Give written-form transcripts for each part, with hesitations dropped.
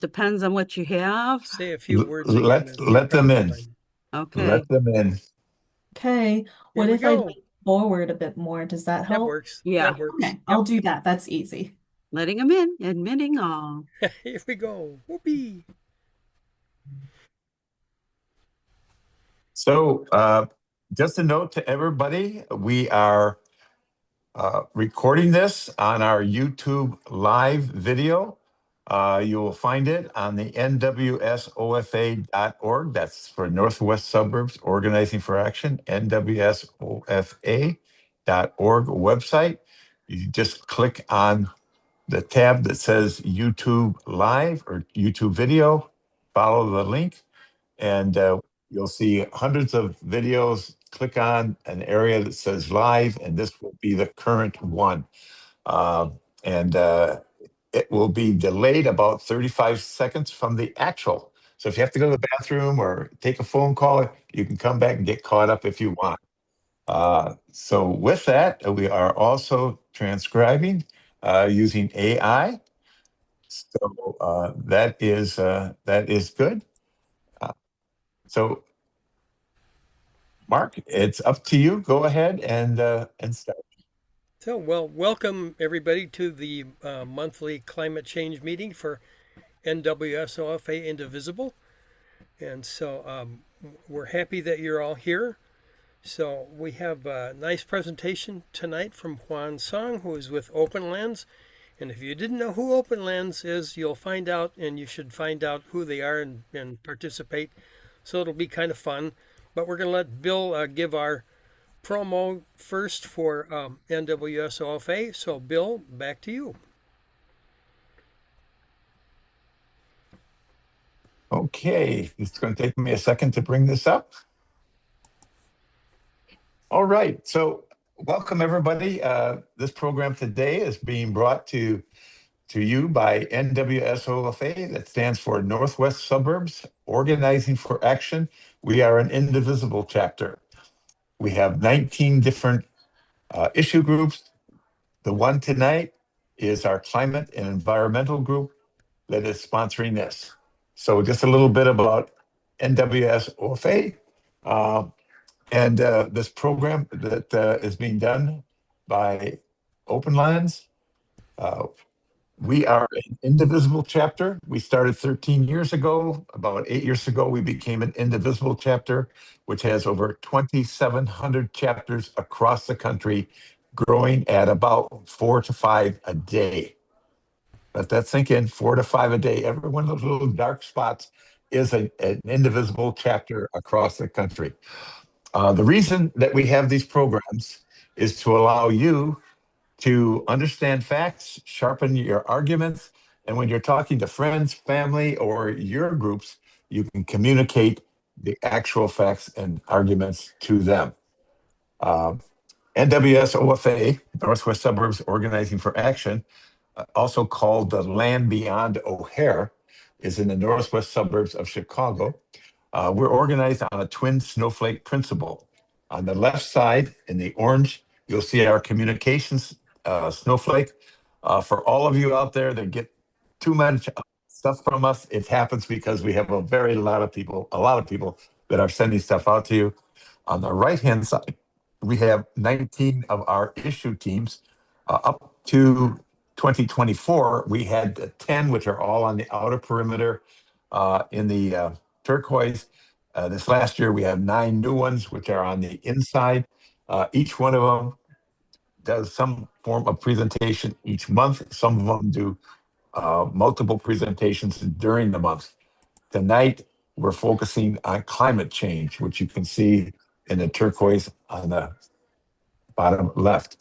Depends on what you have. Say a few words again. Okay. Let them in. Okay. Here What we if I go. lean forward a bit more? Does that That help? works. Yeah. That works. Okay, I'll do that. That's easy. Letting them in, admitting all. Here we go. Whoopee. So, just a note to everybody, we are recording this on our YouTube live video. You will find it on the NWSOFA.org. That's for Northwest Suburbs Organizing for Action, NWSOFA.org website. You just click on the tab that says YouTube Live or YouTube Video, follow the link, and you'll see hundreds of videos. Click on an area that says live, and this will be the current one. And it will be delayed about 35 seconds from the actual. So if you have to go to the bathroom or take a phone call, you can come back and get caught up if you want. So with that, we are also transcribing using AI. So that is good. So Mark, it's up to you. Go ahead and start. So, well, welcome everybody to the monthly climate change meeting for NWSOFA-Indivisible. And so we're happy that you're all here. So we have a nice presentation tonight from Juan Song, who is with Openlands. And if you didn't know who Openlands is, you'll find out, and you should find out who they are and participate. So it'll be kind of fun. But we're going to let Bill give our promo first for NWSOFA. So, Bill, back to you. Okay, it's going to take me a second to bring this up. All right, so welcome everybody. This program today is being brought to you by NWSOFA, that stands for Northwest Suburbs Organizing for Action. We are an indivisible chapter. We have 19 different issue groups. The one tonight is our climate and environmental group that is sponsoring this. So just a little bit about NWSOFA and this program that is being done by Openlands. We are an indivisible chapter. We started 13 years ago. About 8 years ago, we became an indivisible chapter, which has over 2,700 chapters across the country, growing at about 4 to 5 a day. Let that sink in, 4 to 5 a day. Every one of those little dark spots is an indivisible chapter across the country. The reason that we have these programs is to allow you to understand facts, sharpen your arguments, and when you're talking to friends, family, or your groups, you can communicate the actual facts and arguments to them. NWSOFA, Northwest Suburbs Organizing for Action, also called the Land Beyond O'Hare, is in the northwest suburbs of Chicago. We're organized on a twin snowflake principle. On the left side, in the orange, you'll see our communications snowflake. For all of you out there that get too much stuff from us, it happens because we have a lot of people that are sending stuff out to you. On the right-hand side, we have 19 of our issue teams. Up to 2024, we had 10, which are all on the outer perimeter in the turquoise. This last year, we have 9 new ones, which are on the inside. Each one of them does some form of presentation each month. Some of them do multiple presentations during the month. Tonight, we're focusing on climate change, which you can see in the turquoise on the bottom left.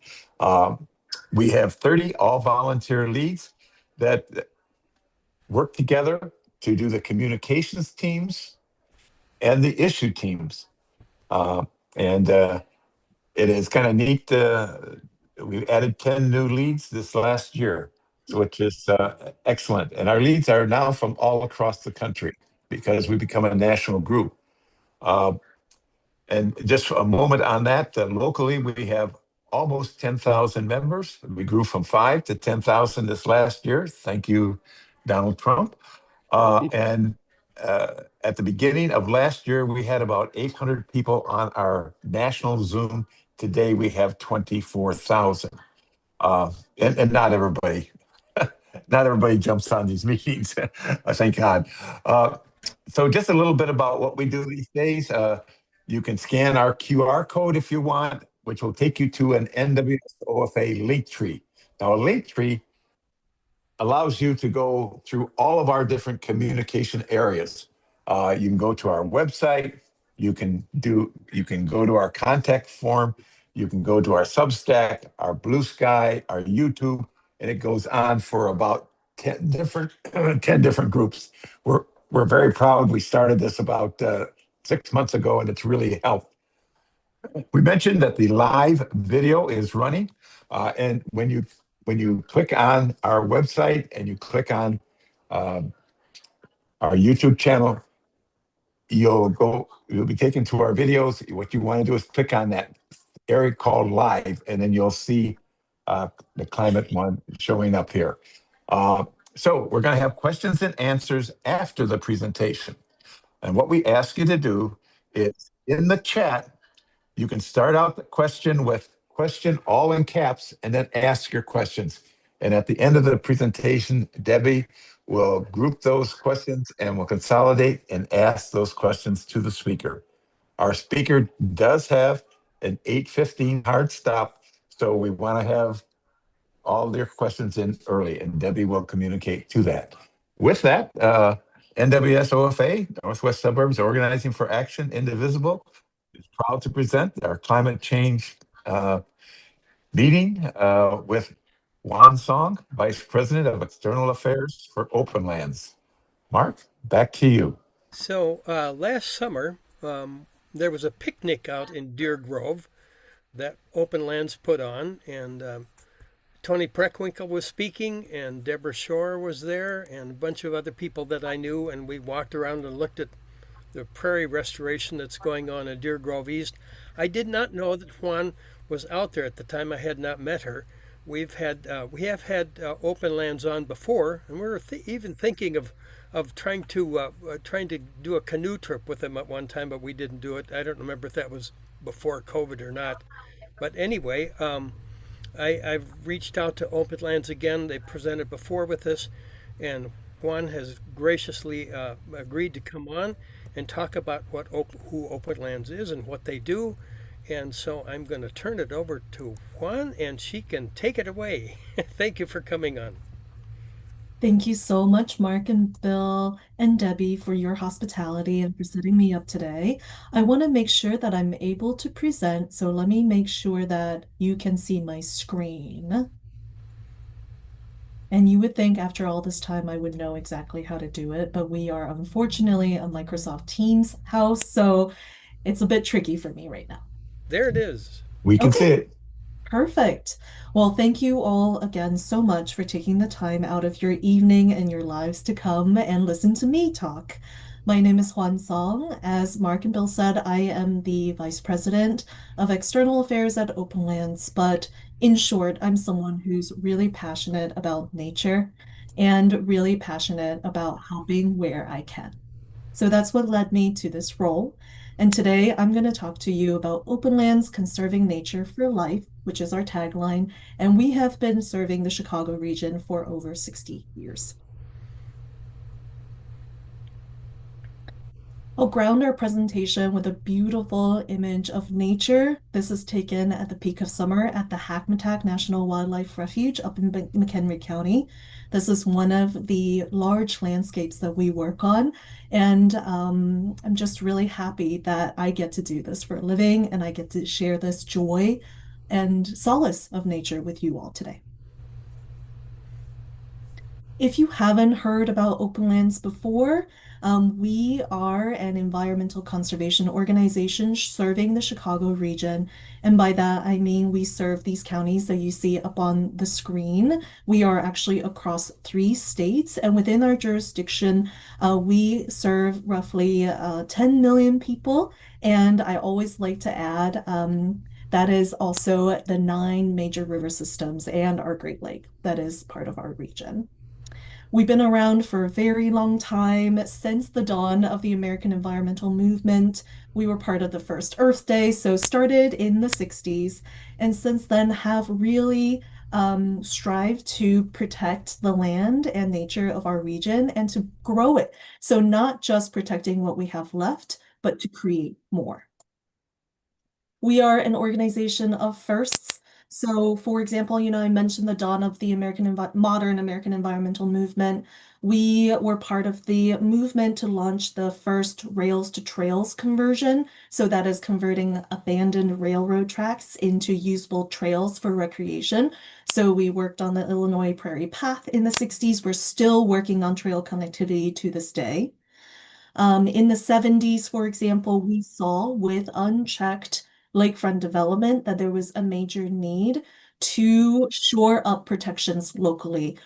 We have 30 all-volunteer leads that work together to do the communications teams and the issue teams. It is kind of neat. We've added 10 new leads this last year, which is excellent. And our leads are now from all across the country because we become a national group. And just a moment on that, locally, we have almost 10,000 members. We grew from 5 to 10,000 this last year. Thank you, Donald Trump. And at the beginning of last year, we had about 800 people on our national Zoom. Today, we have 24,000. And not everybody jumps on these meetings. Thank God. Uh, so just a little bit about what we do these days. You can scan our QR code if you want, which will take you to an NWSOFA link tree. Now, a link tree allows you to go through all of our different communication areas. You can go to our website. You can go to our contact form. You can go to our Substack, our Blue Sky, our YouTube, and it goes on for about 10 different groups. We're very proud. We started this about 6 months ago, and it's really helped. We mentioned that the live video is running, and when you click on our website and you click on um, our YouTube channel, you'll be taken to our videos. What you want to do is click on that area called live, and then you'll see the climate one showing up here. So we're going to have questions and answers after the presentation. And what we ask you to do is in the chat, you can start out the question with question all in caps and then ask your questions. And at the end of the presentation, Debbie will group those questions and will consolidate and ask those questions to the speaker. Our speaker does have an 8:15 hard stop, so we want to have all their questions in early, and Debbie will communicate to that. With that, NWSOFA, Northwest Suburbs Organizing for Action Indivisible, is proud to present our climate change meeting with Juan Song, Vice President of External Affairs for Openlands. Mark, back to you. So last summer, there was a picnic out in Deer Grove that Openlands put on, and Tony Preckwinkle was speaking, and Deborah Shore was there, and a bunch of other people that I knew, and we walked around and looked at the prairie restoration that's going on in Deer Grove East. I did not know that Juan was out there at the time. I had not met her. We have had Openlands on before, and we were even thinking of trying to do a canoe trip with them at one time, but we didn't do it. I don't remember if that was before COVID or not. But anyway, I've reached out to Openlands again. They presented before with us, and Juan has graciously agreed to come on and talk about who Openlands is and what they do. And so I'm going to turn it over to Juan, and she can take it away. Thank you for coming on. Thank you so much, Mark and Bill and Debbie, for your hospitality and for setting me up today. I want to make sure that I'm able to present, so let me make sure that you can see my screen. And you would think after all this time I would know exactly how to do it, but we are unfortunately a Microsoft Teams house, so it's a bit tricky for me right now. There it is. We can see it. Perfect. Well, thank you all again so much for taking the time out of your evening and your lives to come and listen to me talk. My name is Juan Song. As Mark and Bill said, I am the Vice President of External Affairs at Openlands, but in short, I'm someone who's really passionate about nature and really passionate about helping where I can. So that's what led me to this role. And today I'm going to talk to you about Openlands Conserving Nature for Life, which is our tagline, and we have been serving the Chicago region for over 60 years. I'll ground our presentation with a beautiful image of nature. This is taken at the peak of summer at the Hackmatack National Wildlife Refuge up in McHenry County. This is one of the large landscapes that we work on, and I'm just really happy that I get to do this for a living and I get to share this joy and solace of nature with you all today. If you haven't heard about Openlands before, we are an environmental conservation organization serving the Chicago region. And by that, I mean we serve these counties that you see up on the screen. We are actually across 3 states, and within our jurisdiction, we serve roughly 10 million people. And I always like to add, that is also the 9 major river systems and our Great Lake that is part of our region. We've been around for a very long time, since the dawn of the American environmental movement. We were part of the first Earth Day, so started in the 60s, and since then have really strived to protect the land and nature of our region and to grow it. So not just protecting what we have left, but to create more. We are an organization of firsts. So, for example, I mentioned the dawn of the modern American environmental movement. We were part of the movement to launch the first rails to trails conversion. So that is converting abandoned railroad tracks into usable trails for recreation. So we worked on the Illinois Prairie Path in the 60s. We're still working on trail connectivity to this day. In the 70s, for example, we saw with unchecked lakefront development that there was a major need to shore up protections locally,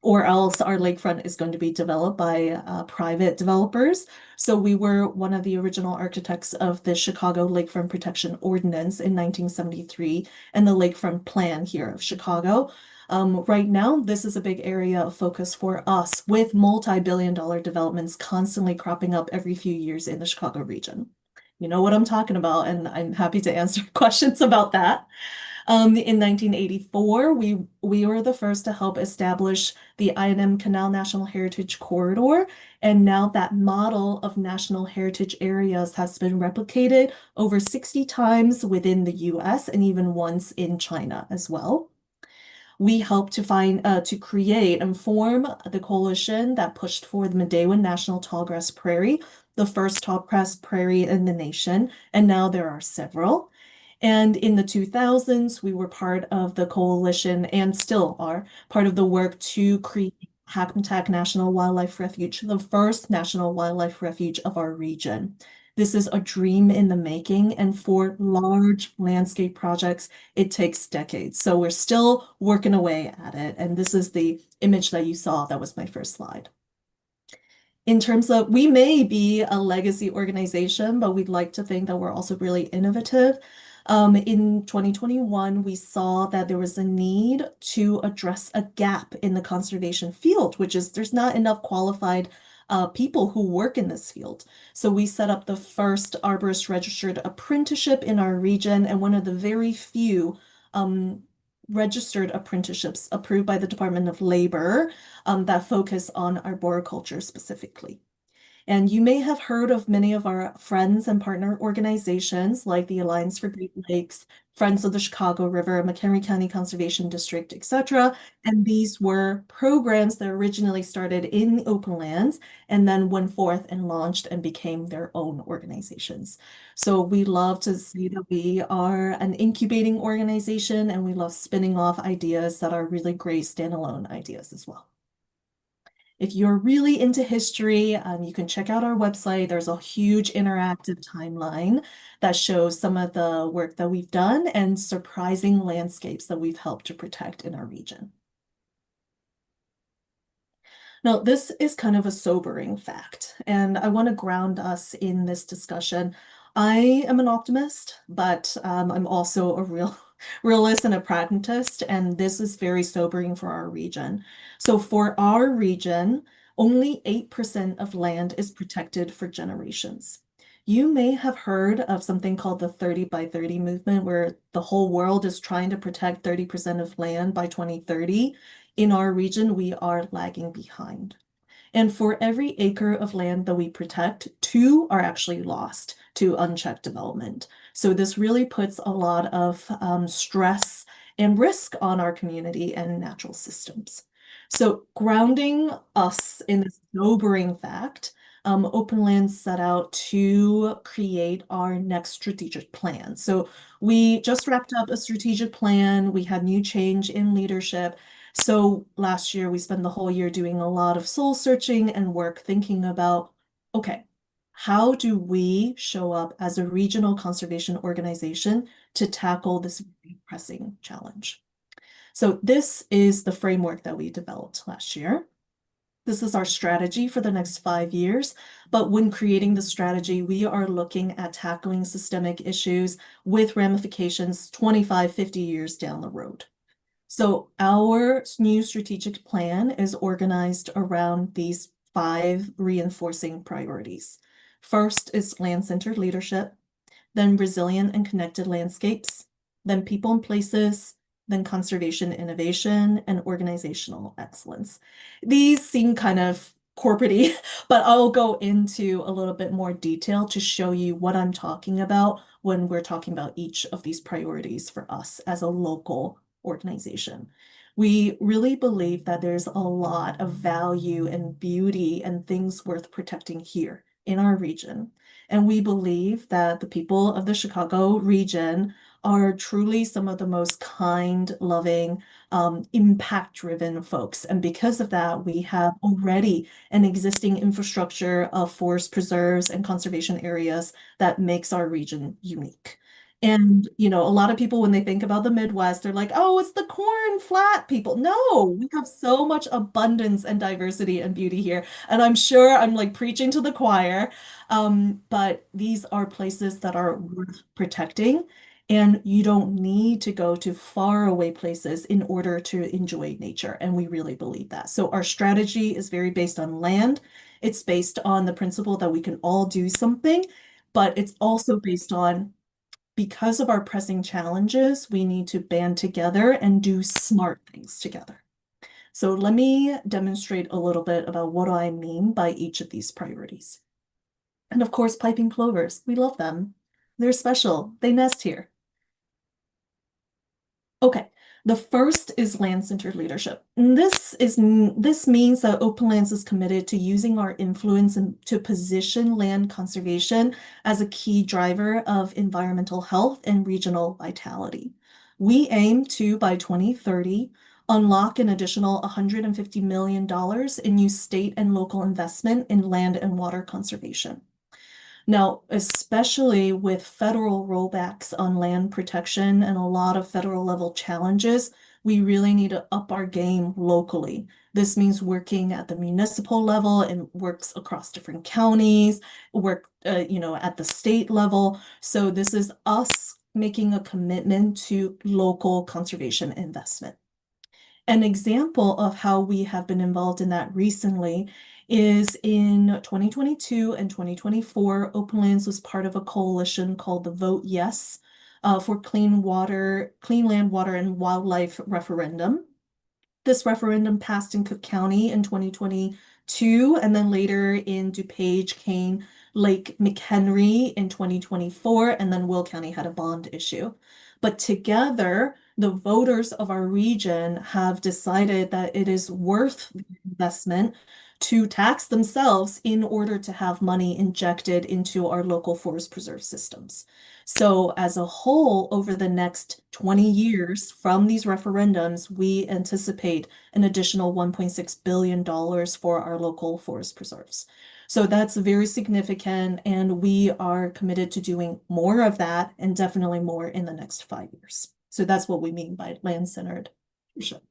or else our lakefront is going to be developed by private developers. So we were one of the original architects of the Chicago Lakefront Protection Ordinance in 1973 and the Lakefront Plan here of Chicago. Right now, this is a big area of focus for us, with multi-billion-dollar developments constantly cropping up every few years in the Chicago region. You know what I'm talking about, and I'm happy to answer questions about that. In 1984, we were the first to help establish the I&M Canal National Heritage Corridor, and now that model of national heritage areas has been replicated over 60 times within the US and even once in China as well. We helped to create and form the coalition that pushed for the Medewan National Tallgrass Prairie, the first tallgrass prairie in the nation, and now there are several. And in the 2000s, we were part of the coalition and still are part of the work to create Hackmatack National Wildlife Refuge, the first national wildlife refuge of our region. This is a dream in the making, and for large landscape projects, it takes decades. So we're still working away at it. And this is the image that you saw. That was my first slide. In terms of, we may be a legacy organization, but we'd like to think that we're also really innovative. In 2021, we saw that there was a need to address a gap in the conservation field, which is there's not enough qualified people who work in this field. So we set up the first arborist registered apprenticeship in our region, and one of the very few registered apprenticeships approved by the Department of Labor that focus on arboriculture specifically. And you may have heard of many of our friends and partner organizations like the Alliance for Great Lakes, Friends of the Chicago River, McHenry County Conservation District, etc. And these were programs that originally started in Openlands and then went forth and launched and became their own organizations. So we love to see that we are an incubating organization, and we love spinning off ideas that are really great standalone ideas as well. If you're really into history, you can check out our website. There's a huge interactive timeline that shows some of the work that we've done and surprising landscapes that we've helped to protect in our region. Now, this is kind of a sobering fact, and I want to ground us in this discussion. I am an optimist, but I'm also a realist and a pragmatist, and this is very sobering for our region. So for our region, only 8% of land is protected for generations. You may have heard of something called the 30 by 30 movement, where the whole world is trying to protect 30% of land by 2030. In our region, we are lagging behind. And for every acre of land that we protect, 2 are actually lost to unchecked development. So this really puts a lot of stress and risk on our community and natural systems. So grounding us in this sobering fact, Openlands set out to create our next strategic plan. So we just wrapped up a strategic plan. We had new change in leadership. So last year, we spent the whole year doing a lot of soul searching and work thinking about, okay, how do we show up as a regional conservation organization to tackle this pressing challenge? So this is the framework that we developed last year. This is our strategy for the next 5 years. But when creating the strategy, we are looking at tackling systemic issues with ramifications 25, 50 years down the road. So our new strategic plan is organized around these 5 reinforcing priorities. First is land-centered leadership, then resilient and connected landscapes, then people and places, then conservation innovation, and organizational excellence. These seem kind of corporate-y, but I'll go into a little bit more detail to show you what I'm talking about when we're talking about each of these priorities for us as a local organization. We really believe that there's a lot of value and beauty and things worth protecting here in our region. And we believe that the people of the Chicago region are truly some of the most kind, loving, impact-driven folks. And because of that, we have already an existing infrastructure of forest preserves and conservation areas that makes our region unique. And, a lot of people, when they think about the Midwest, they're like, oh, it's the corn flat people. No, we have so much abundance and diversity and beauty here. And I'm sure I'm like preaching to the choir. But these are places that are worth protecting. And you don't need to go to far away places in order to enjoy nature. And we really believe that. So our strategy is very based on land. It's based on the principle that we can all do something, but it's also based on because of our pressing challenges, we need to band together and do smart things together. So let me demonstrate a little bit about what I mean by each of these priorities. And of course, piping plovers, we love them. They're special. They nest here. Okay, the first is land-centered leadership. And this means that Openlands is committed to using our influence to position land conservation as a key driver of environmental health and regional vitality. We aim to, by 2030, unlock an additional $150 million in new state and local investment in land and water conservation. Now, especially with federal rollbacks on land protection and a lot of federal level challenges, we really need to up our game locally. This means working at the municipal level and works across different counties, work, at the state level. So this is us making a commitment to local conservation investment. An example of how we have been involved in that recently is in 2022 and 2024, Openlands was part of a coalition called the Vote Yes for Clean Land, Water, and Wildlife referendum. This referendum passed in Cook County in 2022, and then later in DuPage, Kane, Lake McHenry in 2024, and then Will County had a bond issue. But together, the voters of our region have decided that it is worth the investment to tax themselves in order to have money injected into our local forest preserve systems. So as a whole, over the next 20 years from these referendums, we anticipate an additional $1.6 billion for our local forest preserves. So that's very significant, and we are committed to doing more of that and definitely more in the next 5 years. So that's what we mean by land-centered leadership.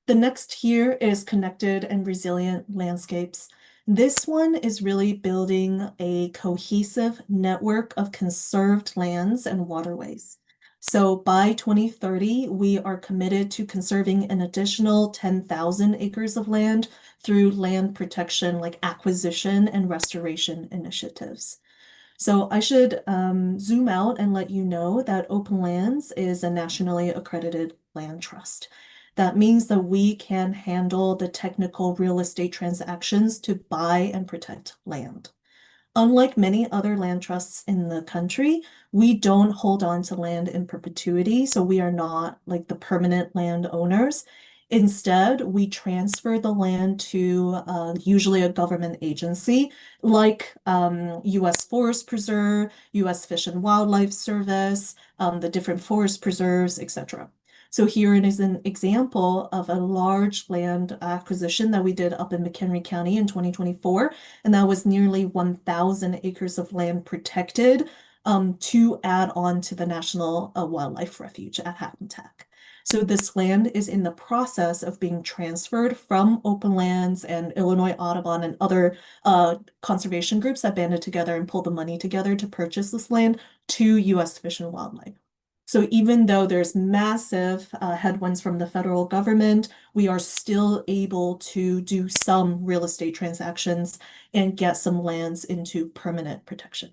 The next here is connected and resilient landscapes. This one is really building a cohesive network of conserved lands and waterways. So by 2030, we are committed to conserving an additional 10,000 acres of land through land protection like acquisition and restoration initiatives. So I should zoom out and let you know that Openlands is a nationally accredited land trust. That means that we can handle the technical real estate transactions to buy and protect land. Unlike many other land trusts in the country, we don't hold on to land in perpetuity, so we are not like the permanent landowners. Instead, we transfer the land to usually a government agency like U.S. Forest Preserve, U.S. Fish and Wildlife Service, the different forest preserves, etc. So here it is an example of a large land acquisition that we did up in McHenry County in 2024, and that was nearly 1,000 acres of land protected to add on to the National Wildlife Refuge at Hackensack. So this land is in the process of being transferred from Openlands and Illinois Audubon and other conservation groups that banded together and pulled the money together to purchase this land to U.S. Fish and Wildlife. So even though there's massive headwinds from the federal government, we are still able to do some real estate transactions and get some lands into permanent protection.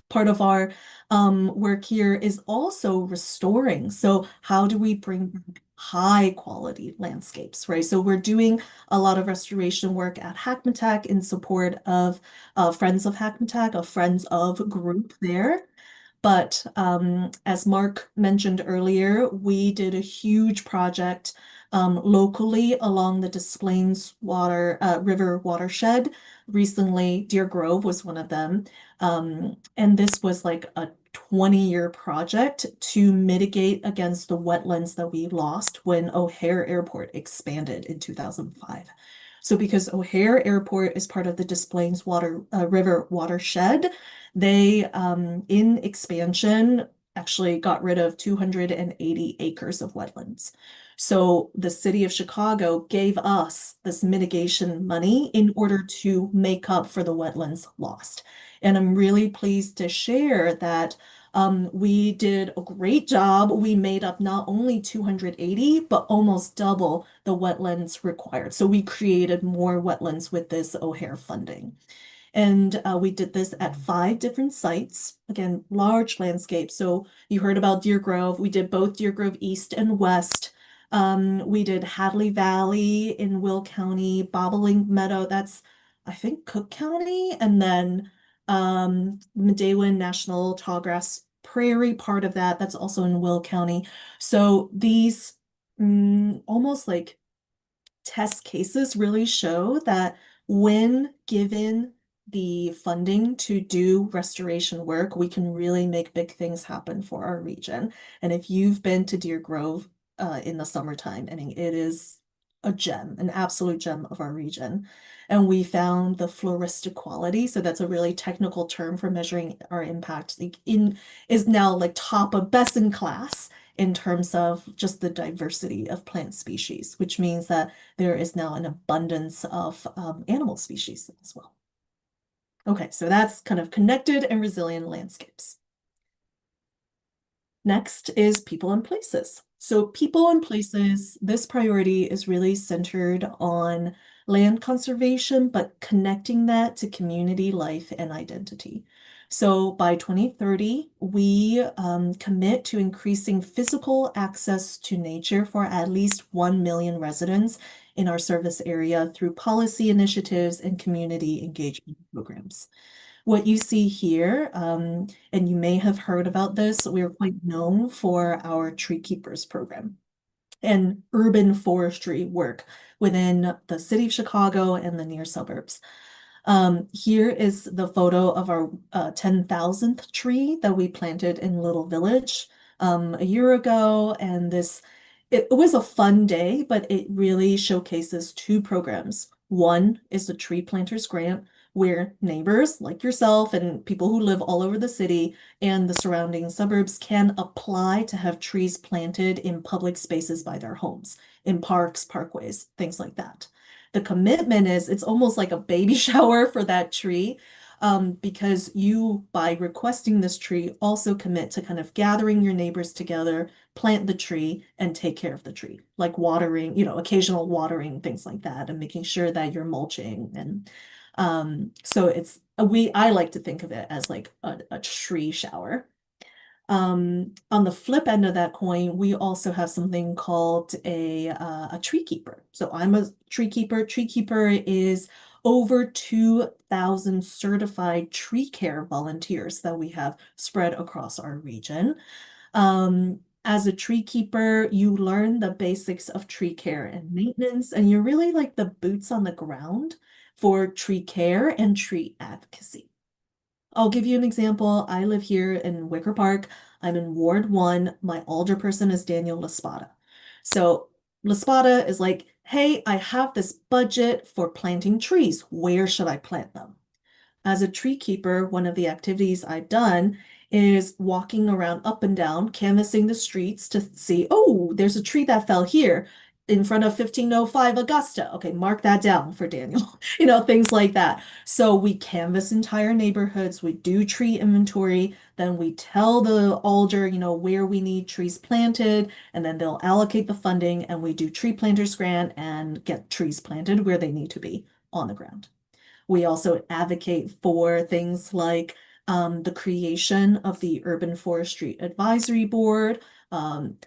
Part of our work here is also restoring. So how do we bring back high quality landscapes, right? So we're doing a lot of restoration work at Hackmatack in support of Friends of Hackmatack, a Friends of group there. But as Mark mentioned earlier, we did a huge project locally along the Des Plaines River watershed. Recently, Deer Grove was one of them. And this was like a 20-year project to mitigate against the wetlands that we lost when O'Hare Airport expanded in 2005. So because O'Hare Airport is part of the Des Plaines River watershed, they, in expansion, actually got rid of 280 acres of wetlands. So the city of Chicago gave us this mitigation money in order to make up for the wetlands lost. And I'm really pleased to share that we did a great job. We made up not only 280, but almost double the wetlands required. So we created more wetlands with this O'Hare funding. And we did this at 5 different sites. Again, large landscape. So you heard about Deer Grove. We did both Deer Grove East and West. We did Hadley Valley in Will County, Bobolink Meadow, that's I think Cook County, and then Medewin National Tallgrass Prairie, part of that, that's also in Will County. So these almost like test cases really show that when given the funding to do restoration work, we can really make big things happen for our region. And if you've been to Deer Grove in the summertime, I mean, it is a gem, an absolute gem of our region. And we found the floristic quality, so that's a really technical term for measuring our impact, is now like top of best in class in terms of just the diversity of plant species, which means that there is now an abundance of animal species as well. Okay, so that's kind of connected and resilient landscapes. Next is people and places. So people and places, this priority is really centered on land conservation, but connecting that to community life and identity. So by 2030, we commit to increasing physical access to nature for at least 1 million residents in our service area through policy initiatives and community engagement programs. What you see here, and you may have heard about this, we're quite known for our tree keepers program and urban forestry work within the city of Chicago and the near suburbs. Here is the photo of our 10,000th tree that we planted in Little Village a year ago. And it was a fun day, but it really showcases 2 programs. One is the Tree Planters Grant, where neighbors like yourself and people who live all over the city and the surrounding suburbs can apply to have trees planted in public spaces by their homes, in parks, parkways, things like that. The commitment is it's almost like a baby shower for that tree, because you, by requesting this tree, also commit to kind of gathering your neighbors together, plant the tree, and take care of the tree, like watering, occasional watering, things like that, and making sure that you're mulching. And so I like to think of it as like a tree shower. On the flip end of that coin, we also have something called a tree keeper. So I'm a tree keeper. Tree keeper is over 2,000 certified tree care volunteers that we have spread across our region. As a tree keeper, you learn the basics of tree care and maintenance, and you're really like the boots on the ground for tree care and tree advocacy. I'll give you an example. I live here in Wicker Park. I'm in Ward 1. My alderperson is Daniel Laspada. So Laspada is like, hey, I have this budget for planting trees. Where should I plant them? As a tree keeper, one of the activities I've done is walking around up and down, canvassing the streets to see, oh, there's a tree that fell here. in front of 1505 Augusta. Okay, mark that down for Daniel. Things like that. So we canvass entire neighborhoods, we do tree inventory, then we tell the alder, where we need trees planted, and then they'll allocate the funding, and we do tree planters grant and get trees planted where they need to be on the ground. We also advocate for things like the creation of the Urban Forestry Advisory Board,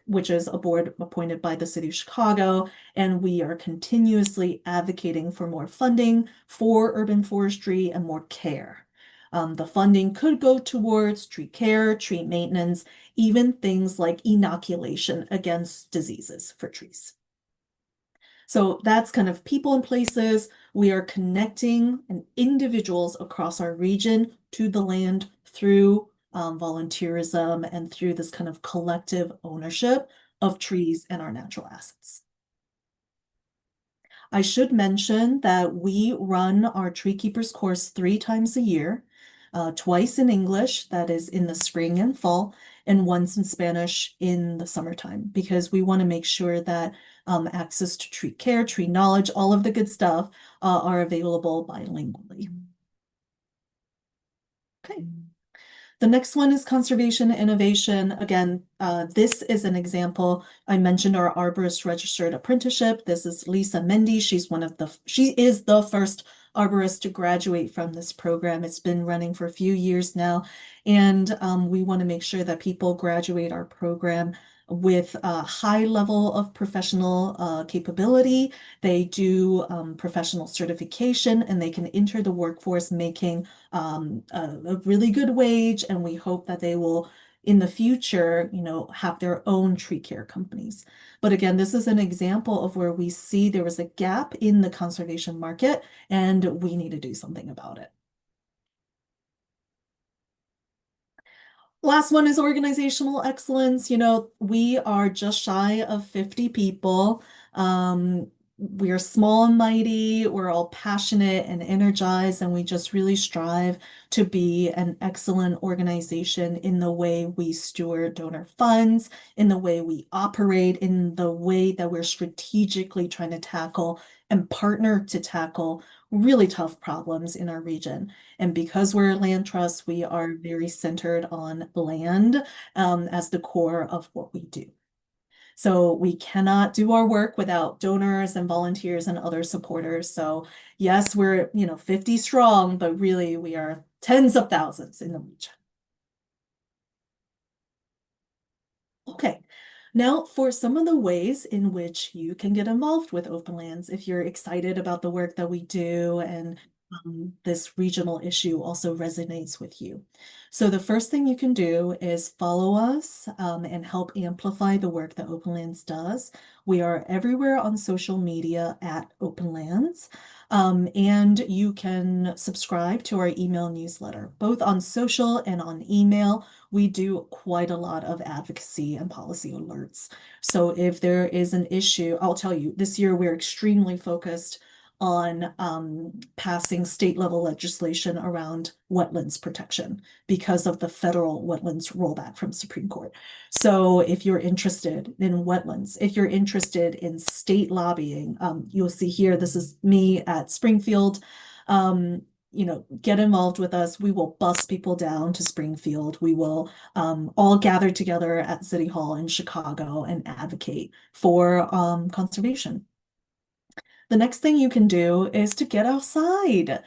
which is a board appointed by the City of Chicago, and we are continuously advocating for more funding for urban forestry and more care. The funding could go towards tree care, tree maintenance, even things like inoculation against diseases for trees. So that's kind of people and places. We are connecting individuals across our region to the land through volunteerism and through this kind of collective ownership of trees and our natural assets. I should mention that we run our Tree Keepers course 3 times a year, twice in English, that is in the spring and fall, and once in Spanish in the summertime, because we want to make sure that access to tree care, tree knowledge, all of the good stuff are available bilingually. Okay. The next one is conservation innovation. Again, this is an example. I mentioned our arborist registered apprenticeship. This is Lisa Mendy. She is the first arborist to graduate from this program. It's been running for a few years now, and we want to make sure that people graduate our program with a high level of professional capability. They do professional certification, and they can enter the workforce making a really good wage, and we hope that they will in the future, have their own tree care companies. But again, this is an example of where we see there was a gap in the conservation market and we need to do something about it. Last one is organizational excellence. We are just shy of 50 people. We are small and mighty. We're all passionate and energized, and we just really strive to be an excellent organization in the way we steward donor funds, in the way we operate, in the way that we're strategically trying to tackle and partner to tackle really tough problems in our region. And because we're a land trust, we are very centered on land as the core of what we do. So we cannot do our work without donors and volunteers and other supporters. So yes, we're 50 strong, but really we are tens of thousands in the region. Okay. Now, for some of the ways in which you can get involved with Openlands, if you're excited about the work that we do and this regional issue also resonates with you. So the first thing you can do is follow us and help amplify the work that Openlands does. We are everywhere on social media at Openlands. And you can subscribe to our email newsletter, both on social and on email. We do quite a lot of advocacy and policy alerts. So if there is an issue, I'll tell you, this year we're extremely focused on passing state level legislation around wetlands protection because of the federal wetlands rollback from Supreme Court. So if you're interested in wetlands, if you're interested in state lobbying, you'll see here, this is me at Springfield. Get involved with us. We will bus people down to Springfield. We will all gather together at City Hall in Chicago and advocate for conservation. The next thing you can do is to get outside.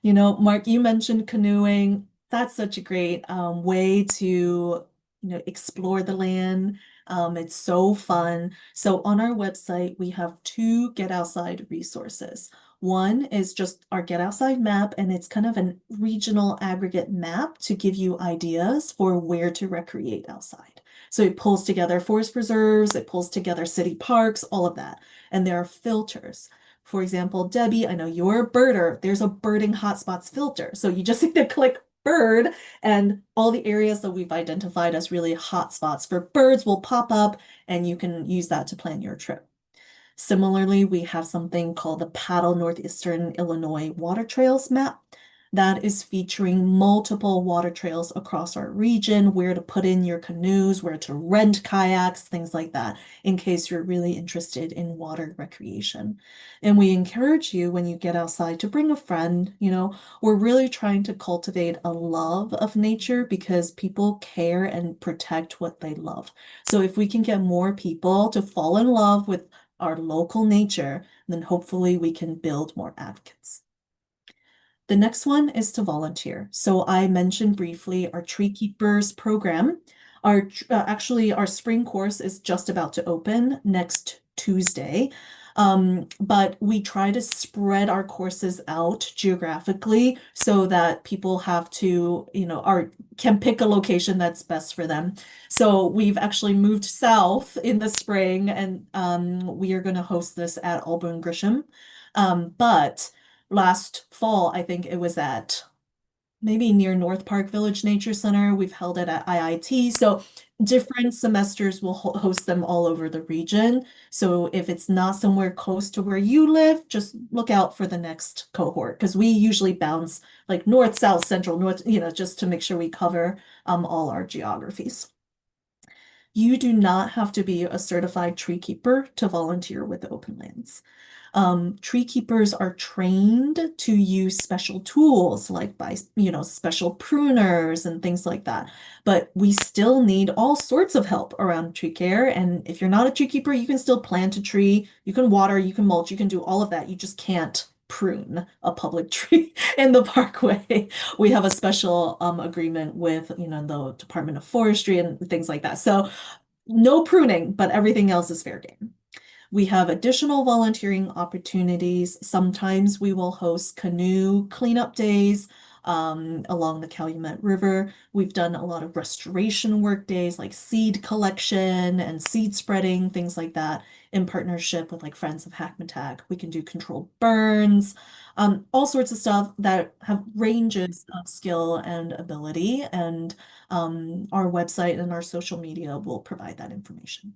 Mark, you mentioned canoeing. That's such a great way to, explore the land. It's so fun. So on our website, we have 2 Get Outside resources. One is just our Get Outside map, and it's kind of a regional aggregate map to give you ideas for where to recreate outside. So it pulls together forest preserves, it pulls together city parks, all of that. And there are filters. For example, Debbie, I know you're a birder. There's a birding hotspots filter. So you just need to click bird, and all the areas that we've identified as really hotspots for birds will pop up, and you can use that to plan your trip. Similarly, we have something called the Paddle Northeastern Illinois Water Trails map. that is featuring multiple water trails across our region, where to put in your canoes, where to rent kayaks, things like that, in case you're really interested in water recreation. And we encourage you when you get outside to bring a friend. We're really trying to cultivate a love of nature because people care and protect what they love. So if we can get more people to fall in love with our local nature, then hopefully we can build more advocates. The next one is to volunteer. So I mentioned briefly our Tree Keepers program. Actually, our spring course is just about to open next Tuesday. But we try to spread our courses out geographically so that people have to, can pick a location that's best for them. So we've actually moved south in the spring, and we are going to host this at Auburn Grisham. But last fall, I think it was at maybe near North Park Village Nature Center. We've held it at IIT. So different semesters will host them all over the region. So if it's not somewhere close to where you live, just look out for the next cohort, because we usually bounce like north, south, central, north, just to make sure we cover all our geographies. You do not have to be a certified tree keeper to volunteer with Openlands. Tree keepers are trained to use special tools like by, special pruners and things like that. But we still need all sorts of help around tree care. And if you're not a tree keeper, you can still plant a tree, you can water, you can mulch, you can do all of that. You just can't prune a public tree in the parkway. We have a special agreement with, the Department of Forestry and things like that. So no pruning, but everything else is fair game. We have additional volunteering opportunities. Sometimes we will host canoe cleanup days along the Calumet River. We've done a lot of restoration work days like seed collection and seed spreading, things like that, in partnership with like Friends of Hackmatack. We can do controlled burns, all sorts of stuff that have ranges of skill and ability. And our website and our social media will provide that information.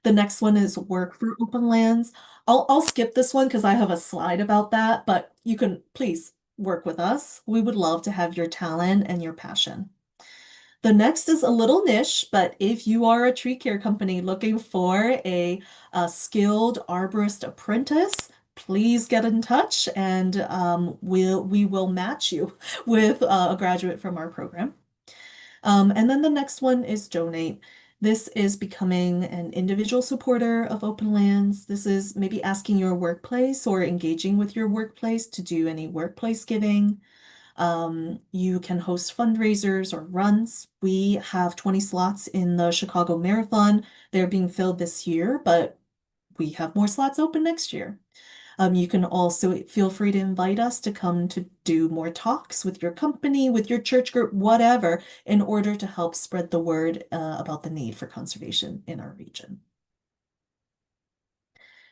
The next one is work for Openlands. I'll skip this one because I have a slide about that, but you can please work with us. We would love to have your talent and your passion. The next is a little niche, but if you are a tree care company looking for a skilled arborist apprentice, please get in touch, and we will match you with a graduate from our program. And then the next one is donate. This is becoming an individual supporter of Openlands. This is maybe asking your workplace or engaging with your workplace to do any workplace giving. You can host fundraisers or runs. We have 20 slots in the Chicago Marathon. They're being filled this year, but we have more slots open next year. You can also feel free to invite us to come to do more talks with your company, with your church group, whatever, in order to help spread the word about the need for conservation in our region.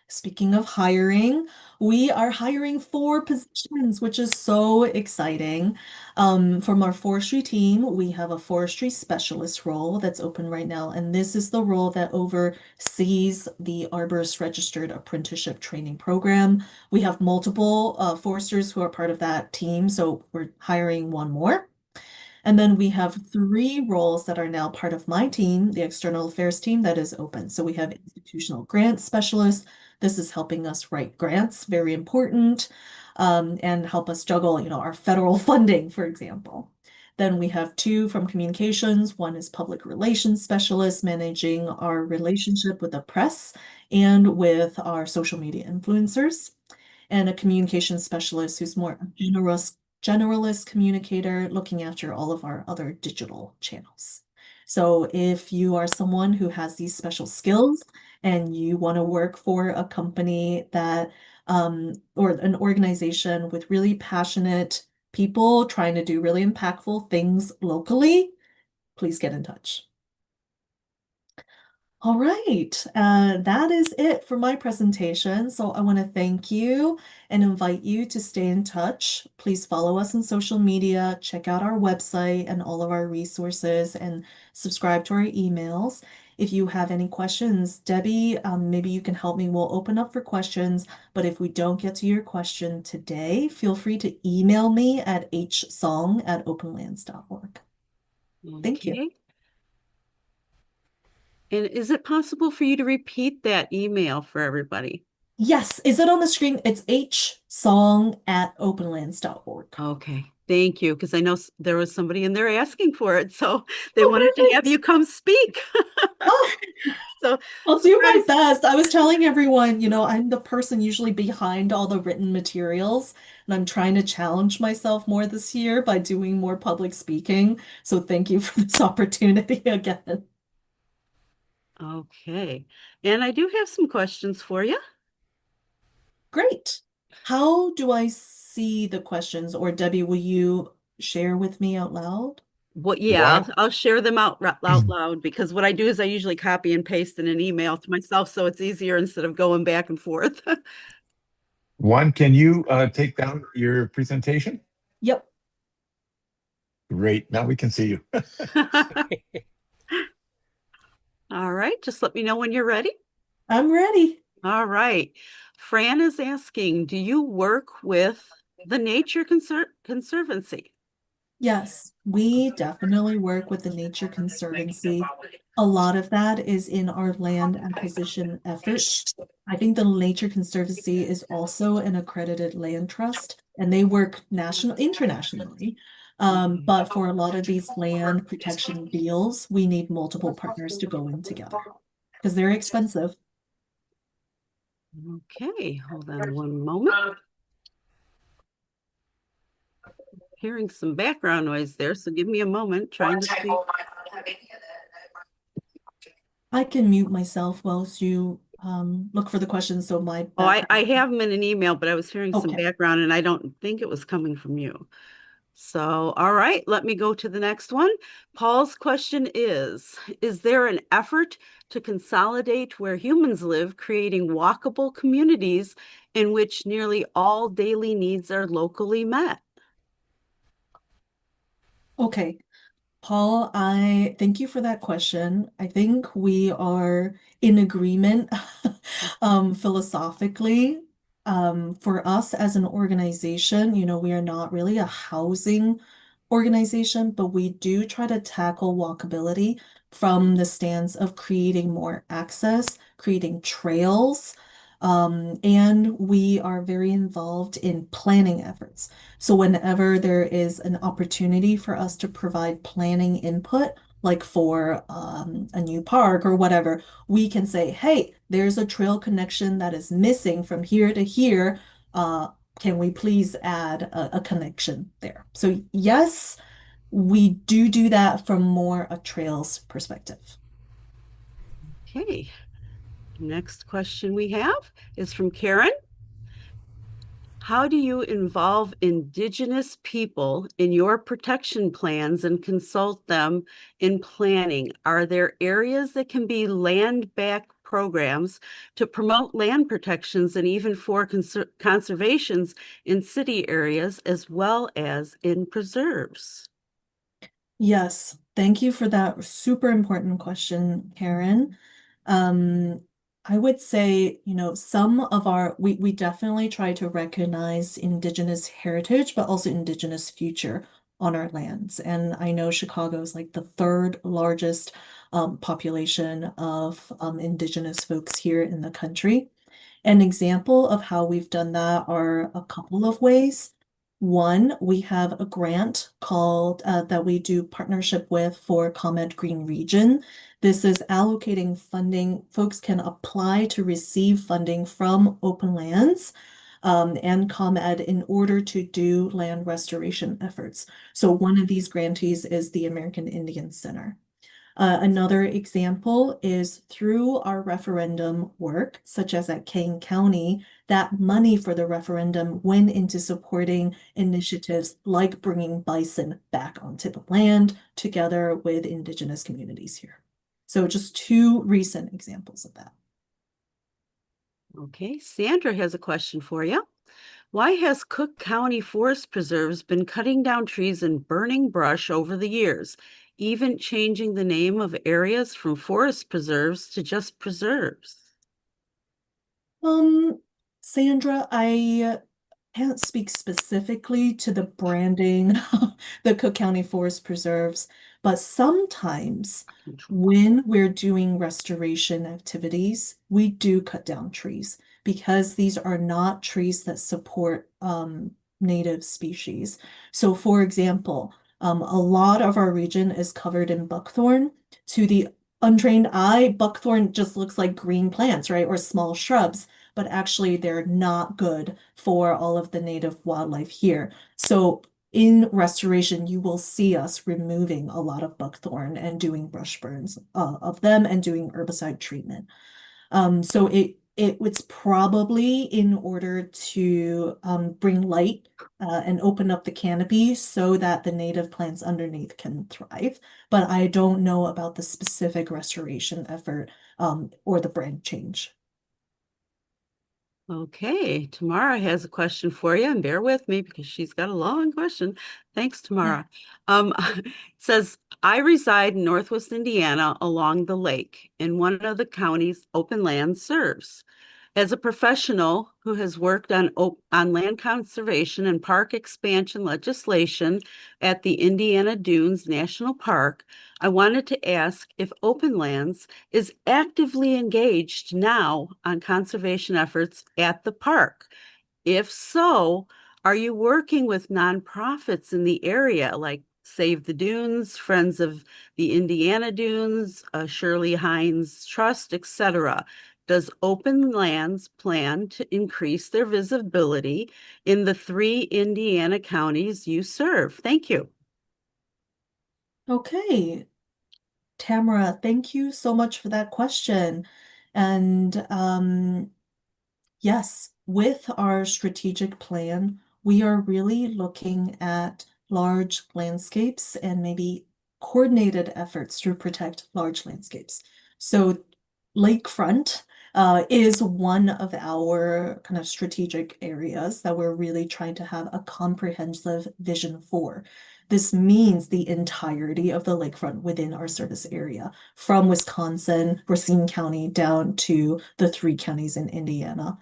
Speaking of hiring, we are hiring 4 positions, which is so exciting. From our forestry team, we have a forestry specialist role that's open right now, and this is the role that oversees the arborist registered apprenticeship training program. We have multiple foresters who are part of that team, so we're hiring one more. And then we have 3 roles that are now part of my team, the external affairs team, that is open. So we have institutional grants specialist. This is helping us write grants, very important, and help us juggle, our federal funding, for example. Then we have 2 from communications. One is public relations specialist, managing our relationship with the press and with our social media influencers, and a communication specialist who's more a generalist communicator, looking after all of our other digital channels. So if you are someone who has these special skills and you want to work for a company that or an organization with really passionate people trying to do really impactful things locally, please get in touch. All right, that is it for my presentation. So I want to thank you and invite you to stay in touch. Please follow us on social media, check out our website and all of our resources, and subscribe to our emails. If you have any questions, Debbie, maybe you can help me. We'll open up for questions, but if we don't get to your question today, feel free to email me at hsong@openlands.org. Thank you. Okay. And is it possible for you to repeat that email for everybody? Yes, is it on the screen? It's hsong@openlands.org. Okay, thank you, because I know there was somebody in there asking for it, so they Oh, wanted to have perfect. you come speak. Oh, So I'll do my surprise. best. I was telling everyone, I'm the person usually behind all the written materials, and I'm trying to challenge myself more this year by doing more public speaking. So thank you for this opportunity again. Okay, and I do have some questions for you. Great. How do I see the questions? Or Debbie, will you share with me out loud? Yeah, One, I'll share them out loud because what I do is I usually copy and paste in an email to myself so it's easier instead of going back and forth. can you take down your presentation? Yep, Great. Now we can see you. All right, just let me know when you're ready. I'm ready. All right. Fran is asking, do you work with the Nature Conservancy? Yes, we definitely work with the Nature Conservancy. A lot of that is in our land acquisition efforts. I think the Nature Conservancy is also an accredited land trust, and they work internationally. But for a lot of these land protection deals, we need multiple partners to go in together because they're expensive. Okay, hold on one moment. Hearing some background noise there, so give me a moment trying to see. I can mute myself whilst you look for the questions so my Oh, I background. have them in an email, but I was hearing some Okay. background and I don't think it was coming from you. So, all right, let me go to the next one. Paul's question is there an effort to consolidate where humans live, creating walkable communities in which nearly all daily needs are locally met? Okay. Paul, I thank you for that question. I think we are in agreement philosophically. For us as an organization, we are not really a housing organization, but we do try to tackle walkability from the stance of creating more access, creating trails, and we are very involved in planning efforts. So whenever there is an opportunity for us to provide planning input, like for a new park or whatever, we can say, hey, there's a trail connection that is missing from here to here. Can we please add a connection there? So yes, we do that from more a trails perspective. Okay. Next question we have is from Karen. How do you involve Indigenous people in your protection plans and consult them in planning? Are there areas that can be land back programs to promote land protections and even for conservations in city areas as well as in preserves? Yes, thank you for that super important question, Karen. Um, I would say, some of we definitely try to recognize Indigenous heritage, but also Indigenous future on our lands. And I know Chicago is like the third largest population of Indigenous folks here in the country. An example of how we've done that are a couple of ways. One, we have a grant called that we do partnership with for ComEd Green Region. This is allocating funding. Folks can apply to receive funding from Openlands and ComEd in order to do land restoration efforts. So one of these grantees is the American Indian Center. Another example is through our referendum work, such as at Kane County, that money for the referendum went into supporting initiatives like bringing bison back onto the land together with Indigenous communities here. So just two recent examples of that. Okay, Sandra has a question for you. Why has Cook County Forest Preserves been cutting down trees and burning brush over the years? even changing the name of areas from forest preserves to just preserves? Sandra, I can't speak specifically to the branding, the Cook County Forest Preserves, but sometimes when we're doing restoration activities, we do cut down trees because these are not trees that support native species. So, for example, a lot of our region is covered in buckthorn. To the untrained eye, buckthorn just looks like green plants, right? Or small shrubs, but actually they're not good for all of the native wildlife here. So in restoration, you will see us removing a lot of buckthorn and doing brush burns of them and doing herbicide treatment. So it's probably in order to bring light and open up the canopy so that the native plants underneath can thrive. But I don't know about the specific restoration effort or the brand change. Okay, Tamara has a question for you, and bear with me because she's got a long question. Thanks, Tamara. It says, I reside in Northwest Indiana along the lake in one of the counties Openlands serves. As a professional who has worked on land conservation and park expansion legislation at the Indiana Dunes National Park, I wanted to ask if Openlands is actively engaged now on conservation efforts at the park. If so, are you working with nonprofits in the area like Save the Dunes, Friends of the Indiana Dunes, Shirley Hines Trust, etc.? Does Open Lands plan to increase their visibility in the 3 Indiana counties you serve? Thank you. Okay, Tamara, thank you so much for that question. And yes, with our strategic plan, we are really looking at large landscapes and maybe coordinated efforts to protect large landscapes. So lakefront is one of our kind of strategic areas that we're really trying to have a comprehensive vision for. This means the entirety of the lakefront within our service area, from Wisconsin, Racine County, down to the 3 counties in Indiana.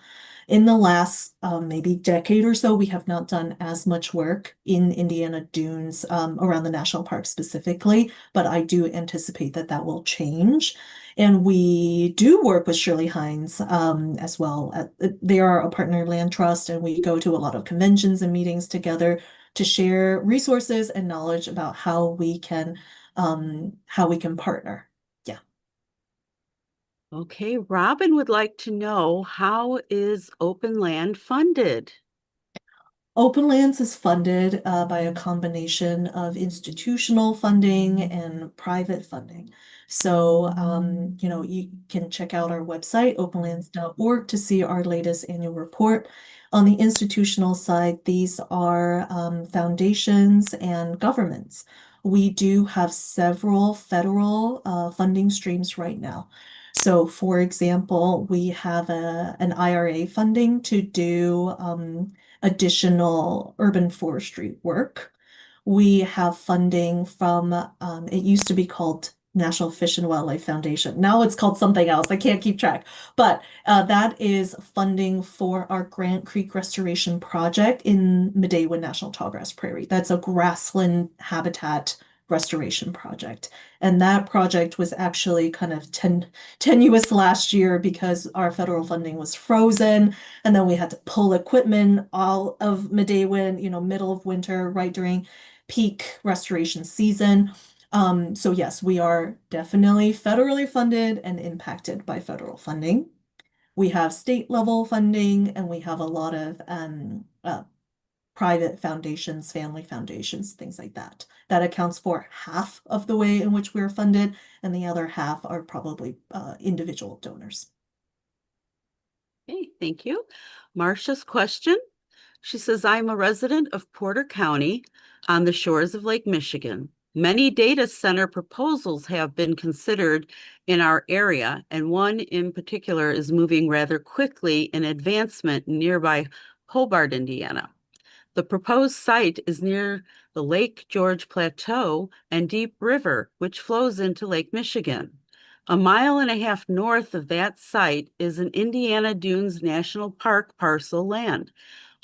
In the last maybe decade or so, we have not done as much work in Indiana Dunes around the national park specifically, but I do anticipate that that will change. And we do work with Shirley Hines as well. They are a partner land trust, and we go to a lot of conventions and meetings together to share resources and knowledge about how we can partner. Yeah. Okay, Robin would like to know, how is Open Land funded? Openlands is funded by a combination of institutional funding and private funding. So, you can check out our website, openlands.org, to see our latest annual report. On the institutional side, these are foundations and governments. We do have several federal funding streams right now. So, for example, we have an IRA funding to do additional urban forestry work. We have funding from, it used to be called National Fish and Wildlife Foundation. Now it's called something else. I can't keep track. But that is funding for our Grant Creek Restoration Project in Midewin National Tallgrass Prairie. That's a grassland habitat restoration project. And that project was actually kind of tenuous last year because our federal funding was frozen. And then we had to pull equipment all of Midewin, middle of winter, right during peak restoration season. So yes, we are definitely federally funded and impacted by federal funding. We have state level funding, and we have a lot of private foundations, family foundations, things like that. That accounts for half of the way in which we're funded, and the other half are probably individual donors. Okay, thank you. Marcia's question. She says, I'm a resident of Porter County on the shores of Lake Michigan. Many data center proposals have been considered in our area, and one in particular is moving rather quickly in advancement in nearby Hobart, Indiana. The proposed site is near the Lake George Plateau and Deep River, which flows into Lake Michigan. A mile and a half north of that site is an Indiana Dunes National Park parcel land,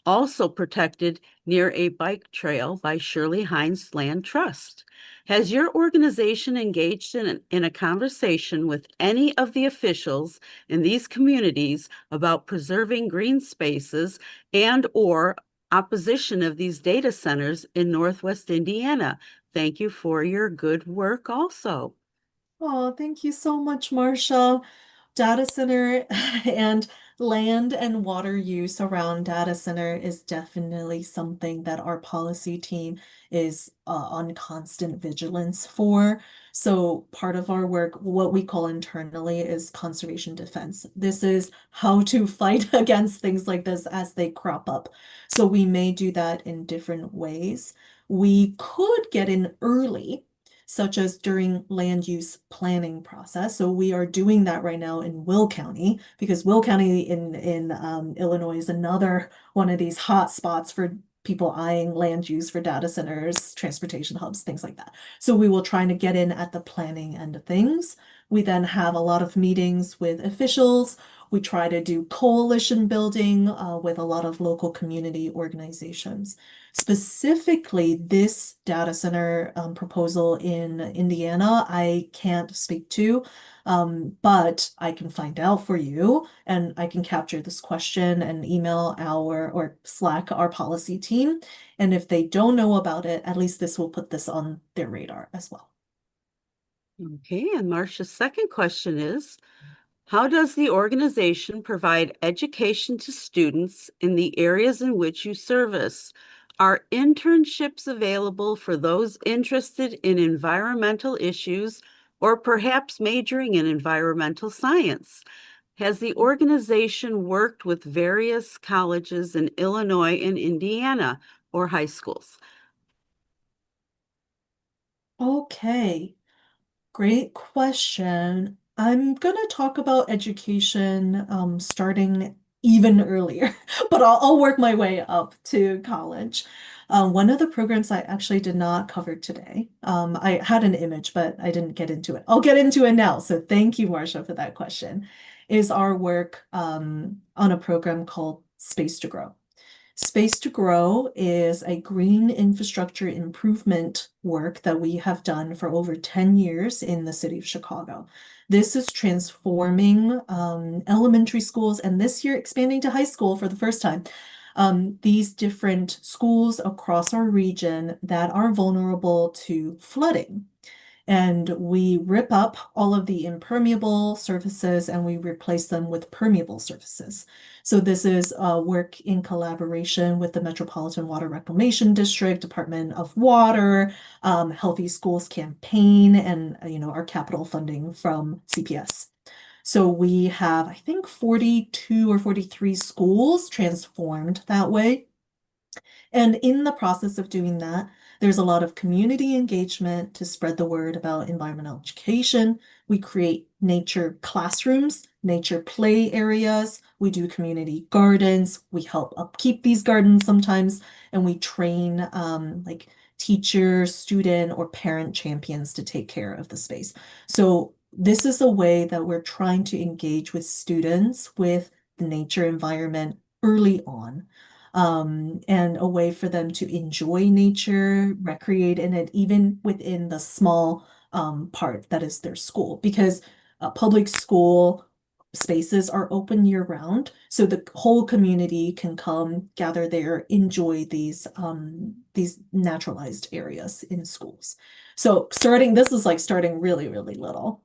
also protected near a bike trail by Shirley Hines Land Trust. Has your organization engaged in a conversation with any of the officials in these communities about preserving green spaces and or opposition of these data centers in Northwest Indiana? Thank you for your good work also. Oh, thank you so much, Marcia. Data center and land and water use around data center is definitely something that our policy team is on constant vigilance for. So part of our work, what we call internally, is conservation defense. This is how to fight against things like this as they crop up. So we may do that in different ways. We could get in early, such as during land use planning process. So we are doing that right now in Will County, because Will County in Illinois is another one of these hot spots for people eyeing land use for data centers, transportation hubs, things like that. So we will try to get in at the planning end of things. We then have a lot of meetings with officials. We try to do coalition building with a lot of local community organizations. Specifically, this data center proposal in Indiana, I can't speak to, but I can find out for you, and I can capture this question and email or Slack our policy team. And if they don't know about it, at least this will put this on their radar as well. Okay, and Marcia's second question is, how does the organization provide education to students in the areas in which you service? Are internships available for those interested in environmental issues or perhaps majoring in environmental science? Has the organization worked with various colleges in Illinois and Indiana or high schools? Okay. Great question. I'm gonna talk about education starting even earlier, but I'll work my way up to college. One of the programs I actually did not cover today, I had an image, but I didn't get into it. I'll get into it now. So thank you, Marcia, for that question. Is our work on a program called Space to Grow. Space to Grow is a green infrastructure improvement work that we have done for over 10 years in the city of Chicago. This is transforming elementary schools, and this year expanding to high school for the first time. These different schools across our region that are vulnerable to flooding. And we rip up all of the impermeable surfaces and we replace them with permeable surfaces. So this is work in collaboration with the Metropolitan Water Reclamation District, Department of Water, Healthy Schools Campaign, and our capital funding from CPS. So we have, I think, 42 or 43 schools transformed that way. And in the process of doing that, there's a lot of community engagement to spread the word about environmental education. We create nature classrooms, nature play areas. We do community gardens. We help upkeep these gardens sometimes, and we train like teacher, student, or parent champions to take care of the space. So this is a way that we're trying to engage with students with the nature environment early on, and a way for them to enjoy nature, recreate in it, even within the small part that is their school, because public school spaces are open year round, so the whole community can come gather there, enjoy these naturalized areas in schools. So this is like starting really, really little.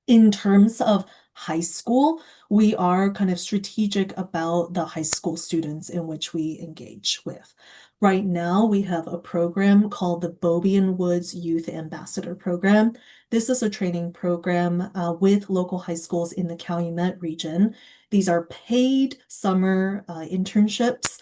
In terms of high school, we are kind of strategic about the high school students in which we engage with. Right now, we have a program called the Beaubien Woods Youth Ambassador Program. This is a training program with local high schools in the Calumet region. These are paid summer internships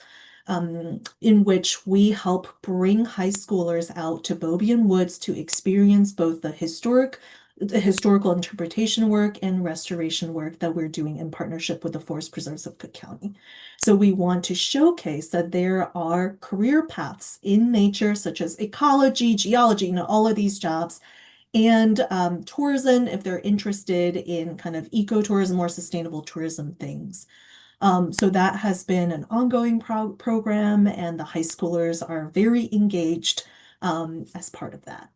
in which we help bring high schoolers out to Beaubien Woods to experience both the historic the historical interpretation work and restoration work that we're doing in partnership with the Forest Preserves of Cook County. So we want to showcase that there are career paths in nature, such as ecology, geology, all of these jobs, and tourism, if they're interested in kind of ecotourism or sustainable tourism things. So that has been an ongoing program, and the high schoolers are very engaged as part of that.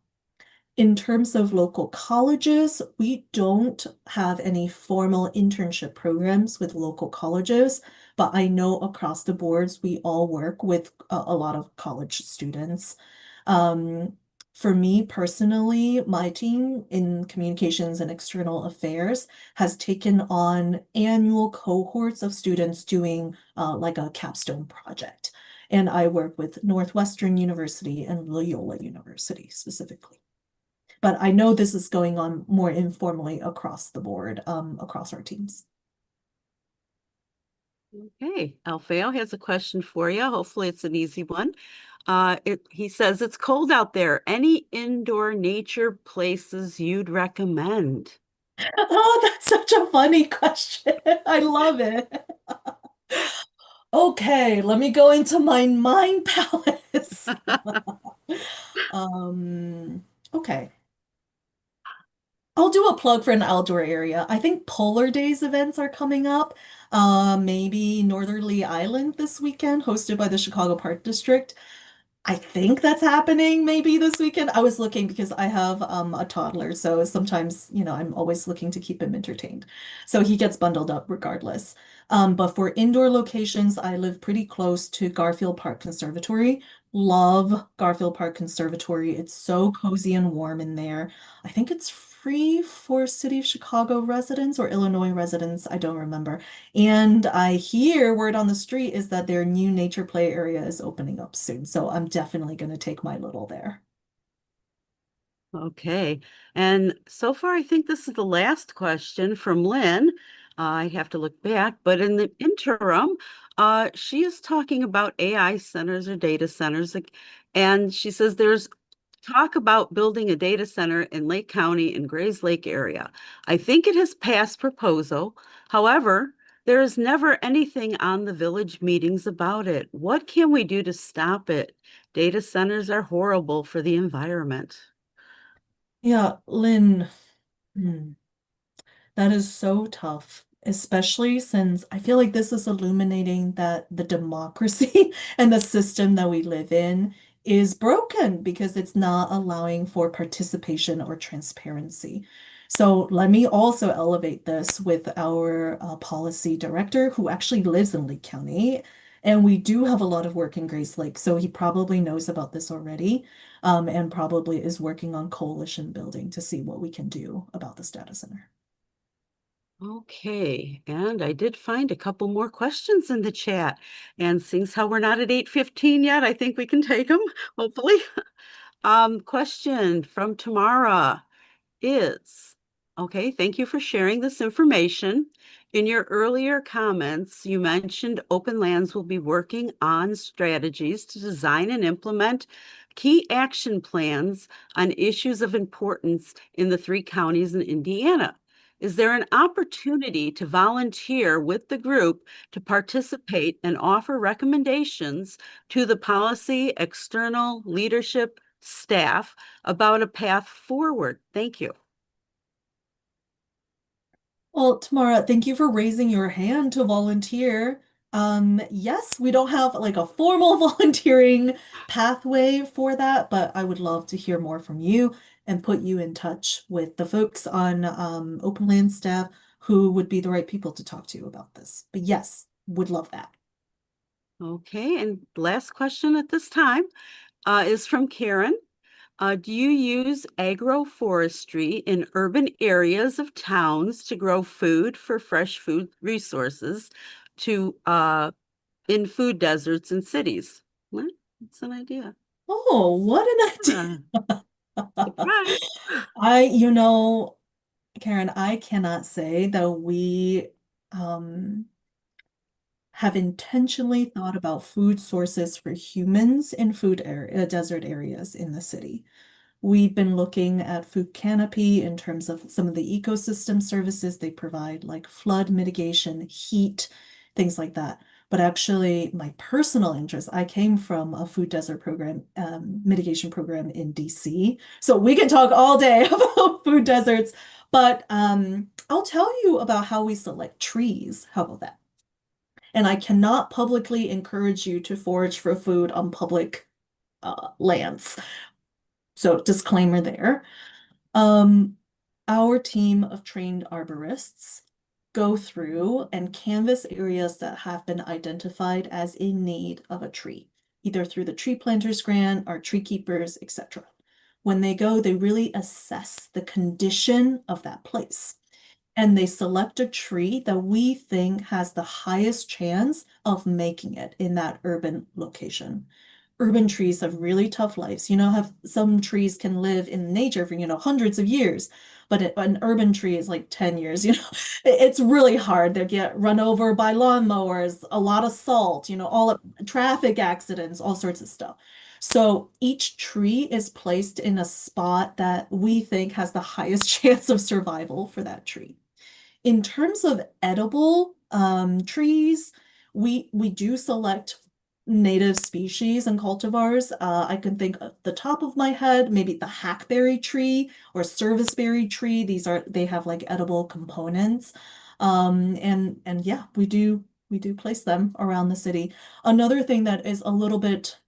In terms of local colleges, we don't have any formal internship programs with local colleges, but I know across the boards we all work with a lot of college students. Um, for me personally, my team in communications and external affairs has taken on annual cohorts of students doing like a capstone project. And I work with Northwestern University and Loyola University specifically. But I know this is going on more informally across the board, across our teams. Okay, Alfeo has a question for you. Hopefully it's an easy one. He says, it's cold out there. Any indoor nature places you'd recommend? Oh, that's such a funny question. I love it. Okay, let me go into my mind palace. Um, okay. I'll do a plug for an outdoor area. I think Polar Days events are coming up. Maybe Northerly Island this weekend, hosted by the Chicago Park District. I think that's happening maybe this weekend. I was looking because I have a toddler, so sometimes, I'm always looking to keep him entertained. So he gets bundled up regardless. But for indoor locations, I live pretty close to Garfield Park Conservatory. Love Garfield Park Conservatory. It's so cozy and warm in there. I think it's free for City of Chicago residents or Illinois residents. I don't remember. And I hear word on the street is that their new nature play area is opening up soon. So I'm definitely going to take my little there. Okay. And so far, I think this is the last question from Lynn. I have to look back, but in the interim, she is talking about AI centers or data centers. And she says there's talk about building a data center in Lake County in Grays Lake area. I think it has passed proposal. However, there is never anything on the village meetings about it. What can we do to stop it? Data centers are horrible for the environment. Yeah, Lynn. hmm, That is so tough, especially since I feel like this is illuminating that the democracy and the system that we live in is broken because it's not allowing for participation or transparency. So let me also elevate this with our policy director who actually lives in Lake County. And we do have a lot of work in Grace Lake, so he probably knows about this already, and probably is working on coalition building to see what we can do about this data center. Okay, and I did find a couple more questions in the chat. And since how we're not at 8:15 yet, I think we can take them, hopefully. Question from Tamara is, okay, thank you for sharing this information. In your earlier comments, you mentioned Openlands will be working on strategies to design and implement key action plans on issues of importance in the three counties in Indiana. Is there an opportunity to volunteer with the group to participate and offer recommendations to the policy, external leadership staff about a path forward? Thank you. Well, Tamara, thank you for raising your hand to volunteer. Yes, we don't have like a formal volunteering pathway for that, but I would love to hear more from you and put you in touch with the folks on Open Land staff who would be the right people to talk to about this. But yes, would love that. Okay, and last question at this time is from Karen. Do you use agroforestry in urban areas of towns to grow food for fresh food resources to in food deserts in cities? Well, that's an idea. Oh, what Uh, an idea. surprise. You know, Karen, I cannot say that we um have intentionally thought about food sources for humans in desert areas in the city. We've been looking at food canopy in terms of some of the ecosystem services they provide, like flood mitigation, heat, things like that. But actually, my personal interest, I came from a food desert program, mitigation program in DC. So we can talk all day about food deserts, but I'll tell you about how we select trees. How about that? And I cannot publicly encourage you to forage for food on public lands. So disclaimer there. Um, our team of trained arborists go through and canvass areas that have been identified as in need of a tree, either through the tree planters grant or tree keepers, etc. When they go, they really assess the condition of that place. And they select a tree that we think has the highest chance of making it in that urban location. Urban trees have really tough lives. Have some trees can live in nature for, hundreds of years, but an urban tree is like 10 years, It's really hard. They get run over by lawnmowers, a lot of salt, all traffic accidents, all sorts of stuff. So each tree is placed in a spot that we think has the highest chance of survival for that tree. In terms of edible trees, we do select native species and cultivars. I can think at the top of my head, maybe the hackberry tree or serviceberry tree. They have like edible components. And yeah, we do place them around the city. Another thing that is a little bit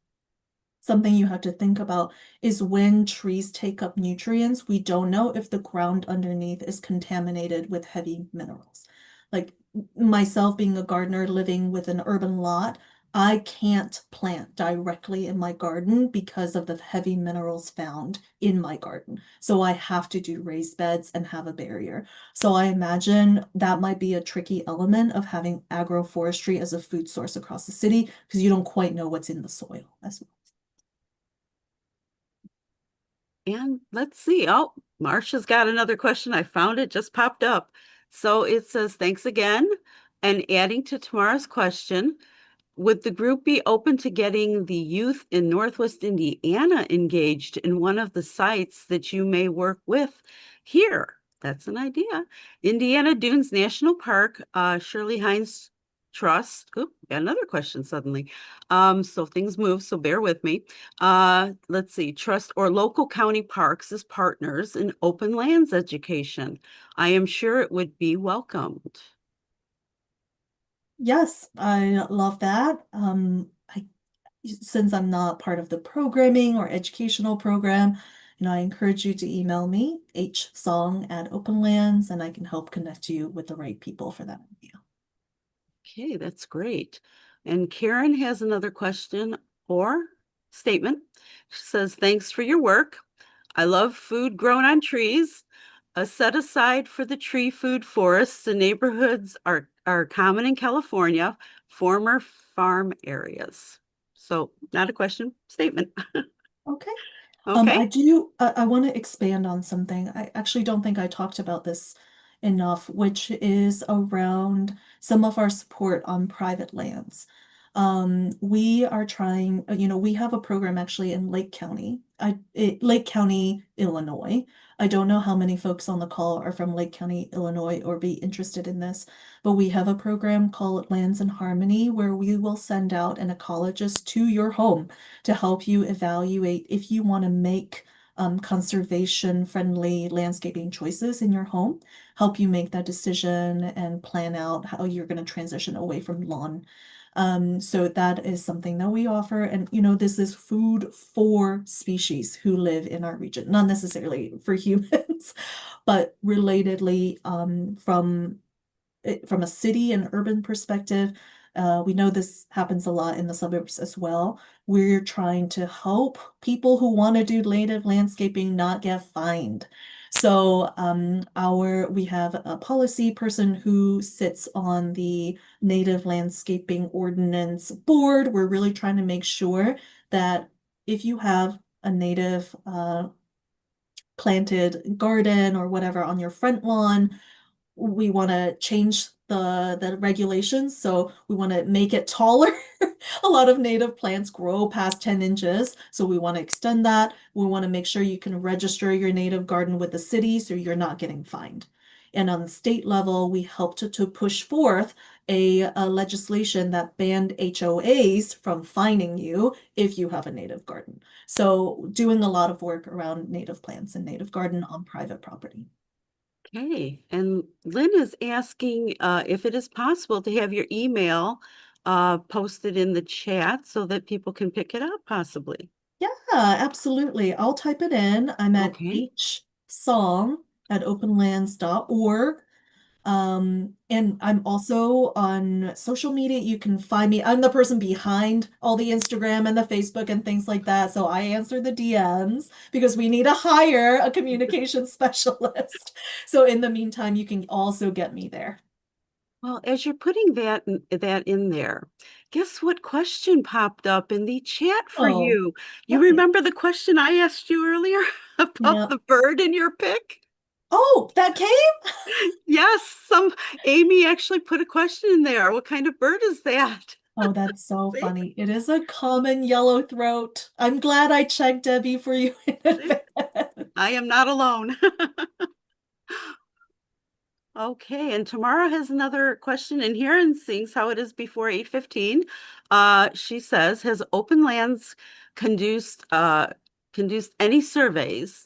something you have to think about is when trees take up nutrients, we don't know if the ground underneath is contaminated with heavy minerals. Like myself being a gardener living with an urban lot, I can't plant directly in my garden because of the heavy minerals found in my garden. So I have to do raised beds and have a barrier. So I imagine that might be a tricky element of having agroforestry as a food source across the city because you don't quite know what's in the soil as well. And let's see. Oh, Marcia's got another question. I found it, just popped up. So it says, thanks again. And adding to tomorrow's question, would the group be open to getting the youth in Northwest Indiana engaged in one of the sites that you may work with here? That's an idea. Indiana Dunes National Park, Shirley Hines Trust. Oop, got another question suddenly. So things move, so bear with me. Let's see, trust or local county parks as partners in open lands education. I am sure it would be welcomed. Yes, I love that. Since I'm not part of the programming or educational program, I encourage you to email me, hsong@openlands, and I can help connect you with the right people for that idea. Okay, that's great. And Karen has another question or statement. She says, thanks for your work. I love food grown on trees. A set aside for the tree food forests and neighborhoods are common in California, former farm areas. So not a question, statement. Okay. Okay. I want to expand on something. I actually don't think I talked about this enough, which is around some of our support on private lands. We are trying, we have a program actually in Lake County, Lake County, Illinois. I don't know how many folks on the call are from Lake County, Illinois, or be interested in this, but we have a program called Lands in Harmony where we will send out an ecologist to your home to help you evaluate if you want to make conservation-friendly landscaping choices in your home, help you make that decision and plan out how you're going to transition away from lawn. So that is something that we offer. And, this is food for species who live in our region, not necessarily for humans, but relatedly from a city and urban perspective, we know this happens a lot in the suburbs as well. We're trying to help people who want to do native landscaping not get fined. So we have a policy person who sits on the Native Landscaping Ordinance Board. We're really trying to make sure that if you have a native planted garden or whatever on your front lawn, we want to change the regulations, so we want to make it taller. A lot of native plants grow past 10 inches, so we want to extend that. We want to make sure you can register your native garden with the city so you're not getting fined. And on the state level, we helped to push forth a legislation that banned HOAs from fining you if you have a native garden. So doing a lot of work around native plants and native garden on private property. Okay, and Lynn is asking if it is possible to have your email posted in the chat so that people can pick it up, possibly. Yeah, absolutely. I'll type it in. I'm at Okay. hsong@openlands.org. And I'm also on social media. You can find me. I'm the person behind all the Instagram and the Facebook and things like that. So I answer the DMs because we need to hire a communication specialist. So in the meantime, you can also get me there. Well, as you're putting that in there, guess what question popped up in the chat for Oh, you? You okay. remember the question I asked you earlier about Yeah. the bird in your pic? Oh, that came? Yes, some Amy actually put a question in there. What kind of bird is that? Oh, that's so See? funny. It is a common yellow throat. I'm glad I checked, Debbie, for you in See? I advance. am not alone. Okay, and Tamara has another question in here and seeing how it is before 8:15. She says, has Openlands conduced any surveys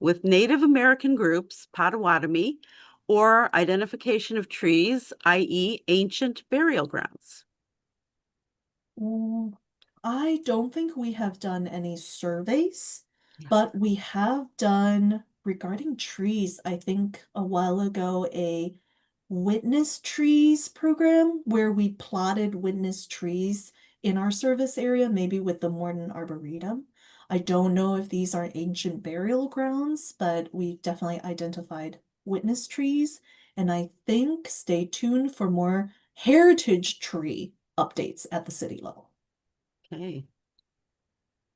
with Native American groups, Potawatomi, or identification of trees, i.e., ancient burial grounds? Mm, I don't think we have done any surveys, Yes. but we have done regarding trees, I think a while ago, a witness trees program where we plotted witness trees in our service area, maybe with the Morton Arboretum. I don't know if these are ancient burial grounds, but we definitely identified witness trees. And I think stay tuned for more heritage tree updates at the city level. Okay.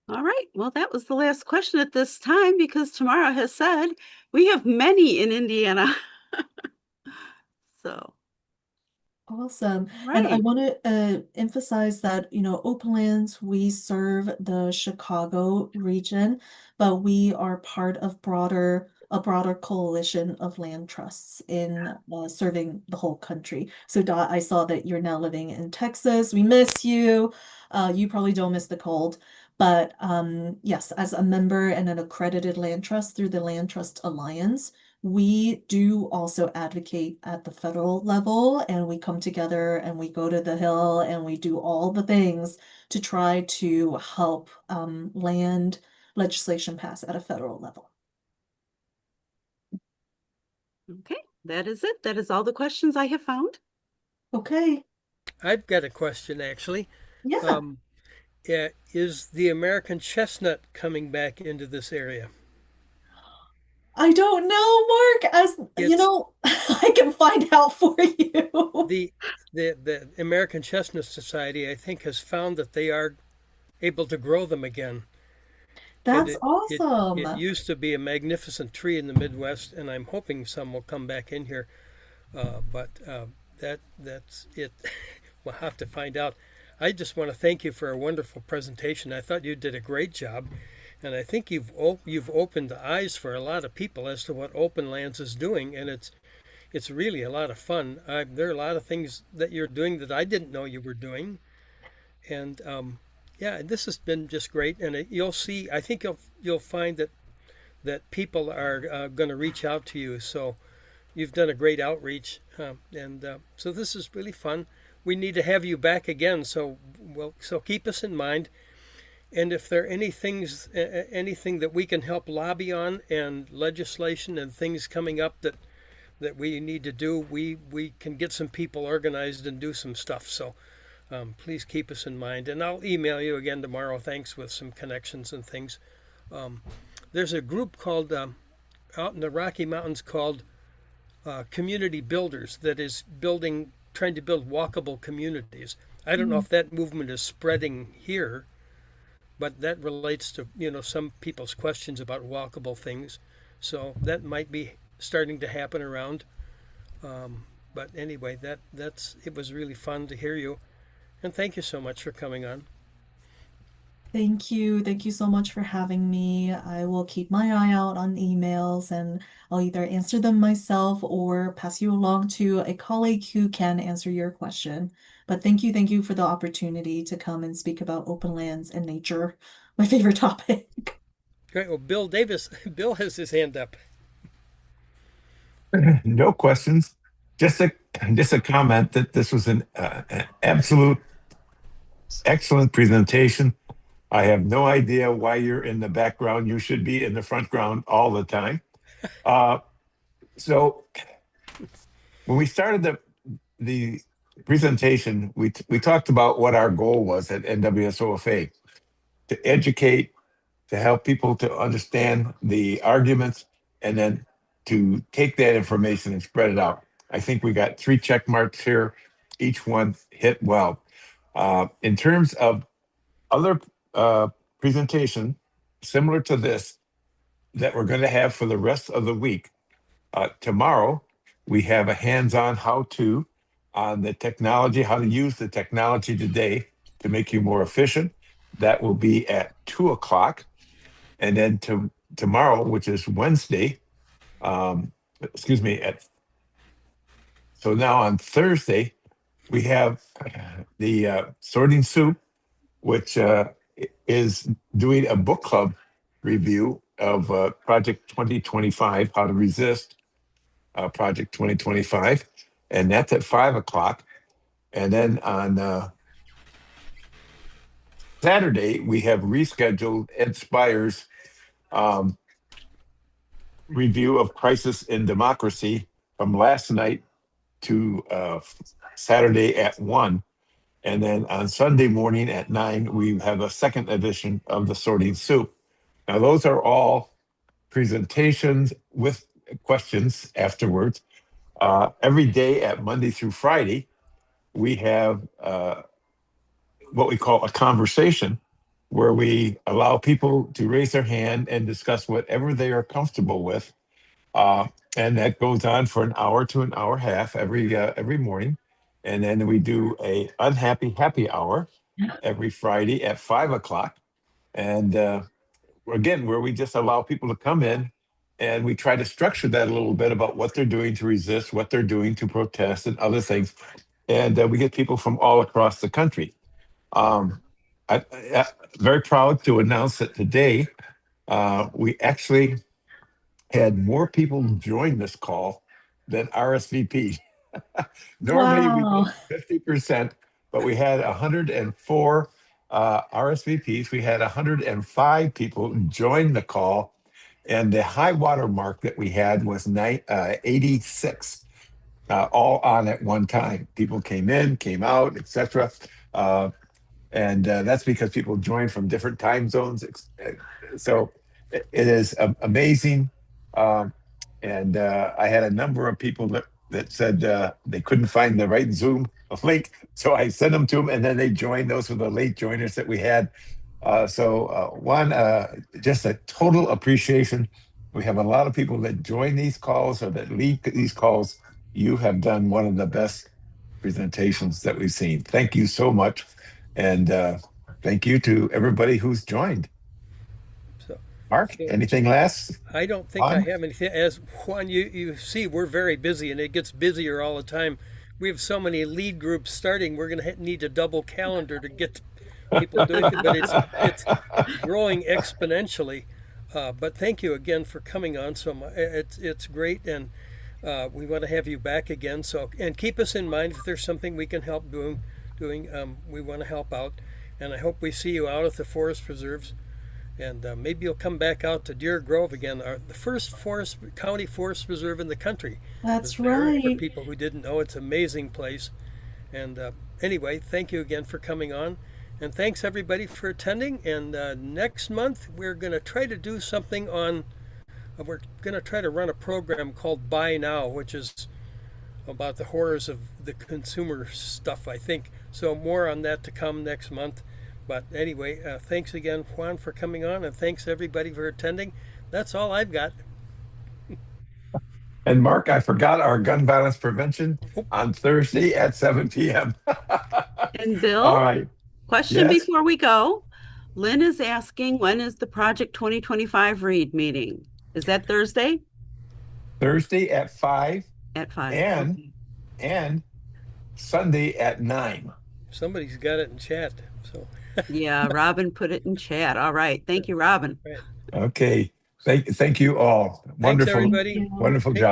All right. Well, that was the last question at this time because Tamara has said we have many in Indiana. So, Awesome. And I right. want to emphasize that, Openlands, we serve the Chicago region, but we are part of a broader coalition of land trusts in serving the whole country. So Dot, I saw that you're now living in Texas. We miss you. You probably don't miss the cold. But yes, as a member and an accredited land trust through the Land Trust Alliance, we do also advocate at the federal level, and we come together and we go to the Hill and we do all the things to try to help land legislation pass at a federal level. Okay. That is it. That is all the questions I have found. Okay. I've got a question actually. Yeah. Um, is the American chestnut coming back into this area? I don't know, Mark. As you It's know, I can find out for you. the the American Chestnut Society, I think, has found that they are able to grow them again. And That's it awesome. used to be a magnificent tree in the Midwest, and I'm hoping some will come back in here. But that's it. We'll have to find out. I just want to thank you for a wonderful presentation. I thought you did a great job, and I think you've opened the eyes for a lot of people as to what Openlands is doing, and it's really a lot of fun. There are a lot of things that you're doing that I didn't know you were doing, and yeah, this has been just great. And you'll see. I think you'll find that people are going to reach out to you. So you've done a great outreach, and so this is really fun. We need to have you back again. So keep us in mind. And if there are anything that we can help lobby on, and legislation and things coming up that we need to do, we can get some people organized and do some stuff. So please keep us in mind. And I'll email you again tomorrow, thanks, with some connections and things. Um, there's a group called out in the Rocky Mountains called Community Builders that is trying to build walkable communities. I don't know if that movement is spreading here, but that relates to some people's questions about walkable things. So that might be starting to happen around. But anyway, that's it was really fun to hear you, and thank you so much for coming on. Thank you. Thank you so much for having me. I will keep my eye out on emails and I'll either answer them myself or pass you along to a colleague who can answer your question. But thank you for the opportunity to come and speak about open lands and nature, my favorite topic. Great. Well, Bill Davis, Bill has his hand up. No questions. Just a just a comment that this was an absolute excellent presentation. I have no idea why you're in the background. You should be in the front ground all the time. Uh, so when we started the presentation, we talked about what our goal was at NWSOFA to educate, to help people to understand the arguments, and then to take that information and spread it out. I think we got 3 check marks here. Each one hit well. In terms of other presentation similar to this that we're going to have for the rest of the week, tomorrow we have a hands-on how-to on the technology, how to use the technology today to make you more efficient. That will be at 2 o'clock. And then tomorrow, which is Wednesday, excuse me, so now on Thursday, we have the Sorting Soup, which is doing a book club review of Project 2025, How to Resist Project 2025. And that's at 5 o'clock. And then on Saturday, we have rescheduled Ed Spire's review of Crisis in Democracy from last night to Saturday at 1. And then on Sunday morning at 9, we have a second edition of the Sorting Soup. Now, those are all presentations with questions afterwards. Every day at Monday through Friday, we have what we call a conversation where we allow people to raise their hand and discuss whatever they are comfortable with. And that goes on for an hour to an hour and a half every morning. And then we do a unhappy happy hour every Friday at 5 o'clock. And again, where we just allow people to come in and we try to structure that a little bit about what they're doing to resist, what they're doing to protest, and other things. And we get people from all across the country. I'm very proud to announce that today we actually had more people join this call than RSVP. Normally we Wow. get 50%, but we had 104 RSVPs. We had 105 people join the call, and the high water mark that we had was 86, all on at one time. People came in, came out, etc. And that's because people join from different time zones. So it is amazing. Um, and I had a number of people that said they couldn't find the right Zoom link. So I sent them to them, and then they joined. Those were the late joiners that we had. Just a total appreciation. We have a lot of people that join these calls or that lead these calls. You have done one of the best presentations that we've seen. Thank you so much. And thank you to everybody who's joined. So, Mark, so anything last? I don't think I On? have anything. As Juan, you see, we're very busy, and it gets busier all the time. We have so many lead groups starting. We're going to need a double calendar to get people doing it, but it's growing exponentially. But thank you again for coming on. So much. It's great, and we want to have you back again. So and keep us in mind if there's something we can help doing. We want to help out, and I hope we see you out at the forest preserves. And maybe you'll come back out to Deer Grove again, the first county forest preserve in the country. That's For right. people who didn't know, it's an amazing place. And anyway, thank you again for coming on. And thanks everybody for attending. And next month, we're going to try to do something we're going to try to run a program called Buy Now, which is about the horrors of the consumer stuff, I think. So more on that to come next month. But anyway, thanks again, Juan, for coming on, and thanks everybody for attending. That's all I've got. And Mark, I forgot our gun violence prevention on Thursday at 7 p.m. And Bill, All right. question Yes. before we go. Lynn is asking, when is the Project 2025 read meeting? Is that Thursday? Thursday at 5 At 5. and Okay. and Sunday at 9. Somebody's got it in chat. So Yeah, Robin put it in chat. All right. Thank you, Robin. right. Okay. Thank you all. Thanks, Wonderful, everybody. Thank you. wonderful Take job.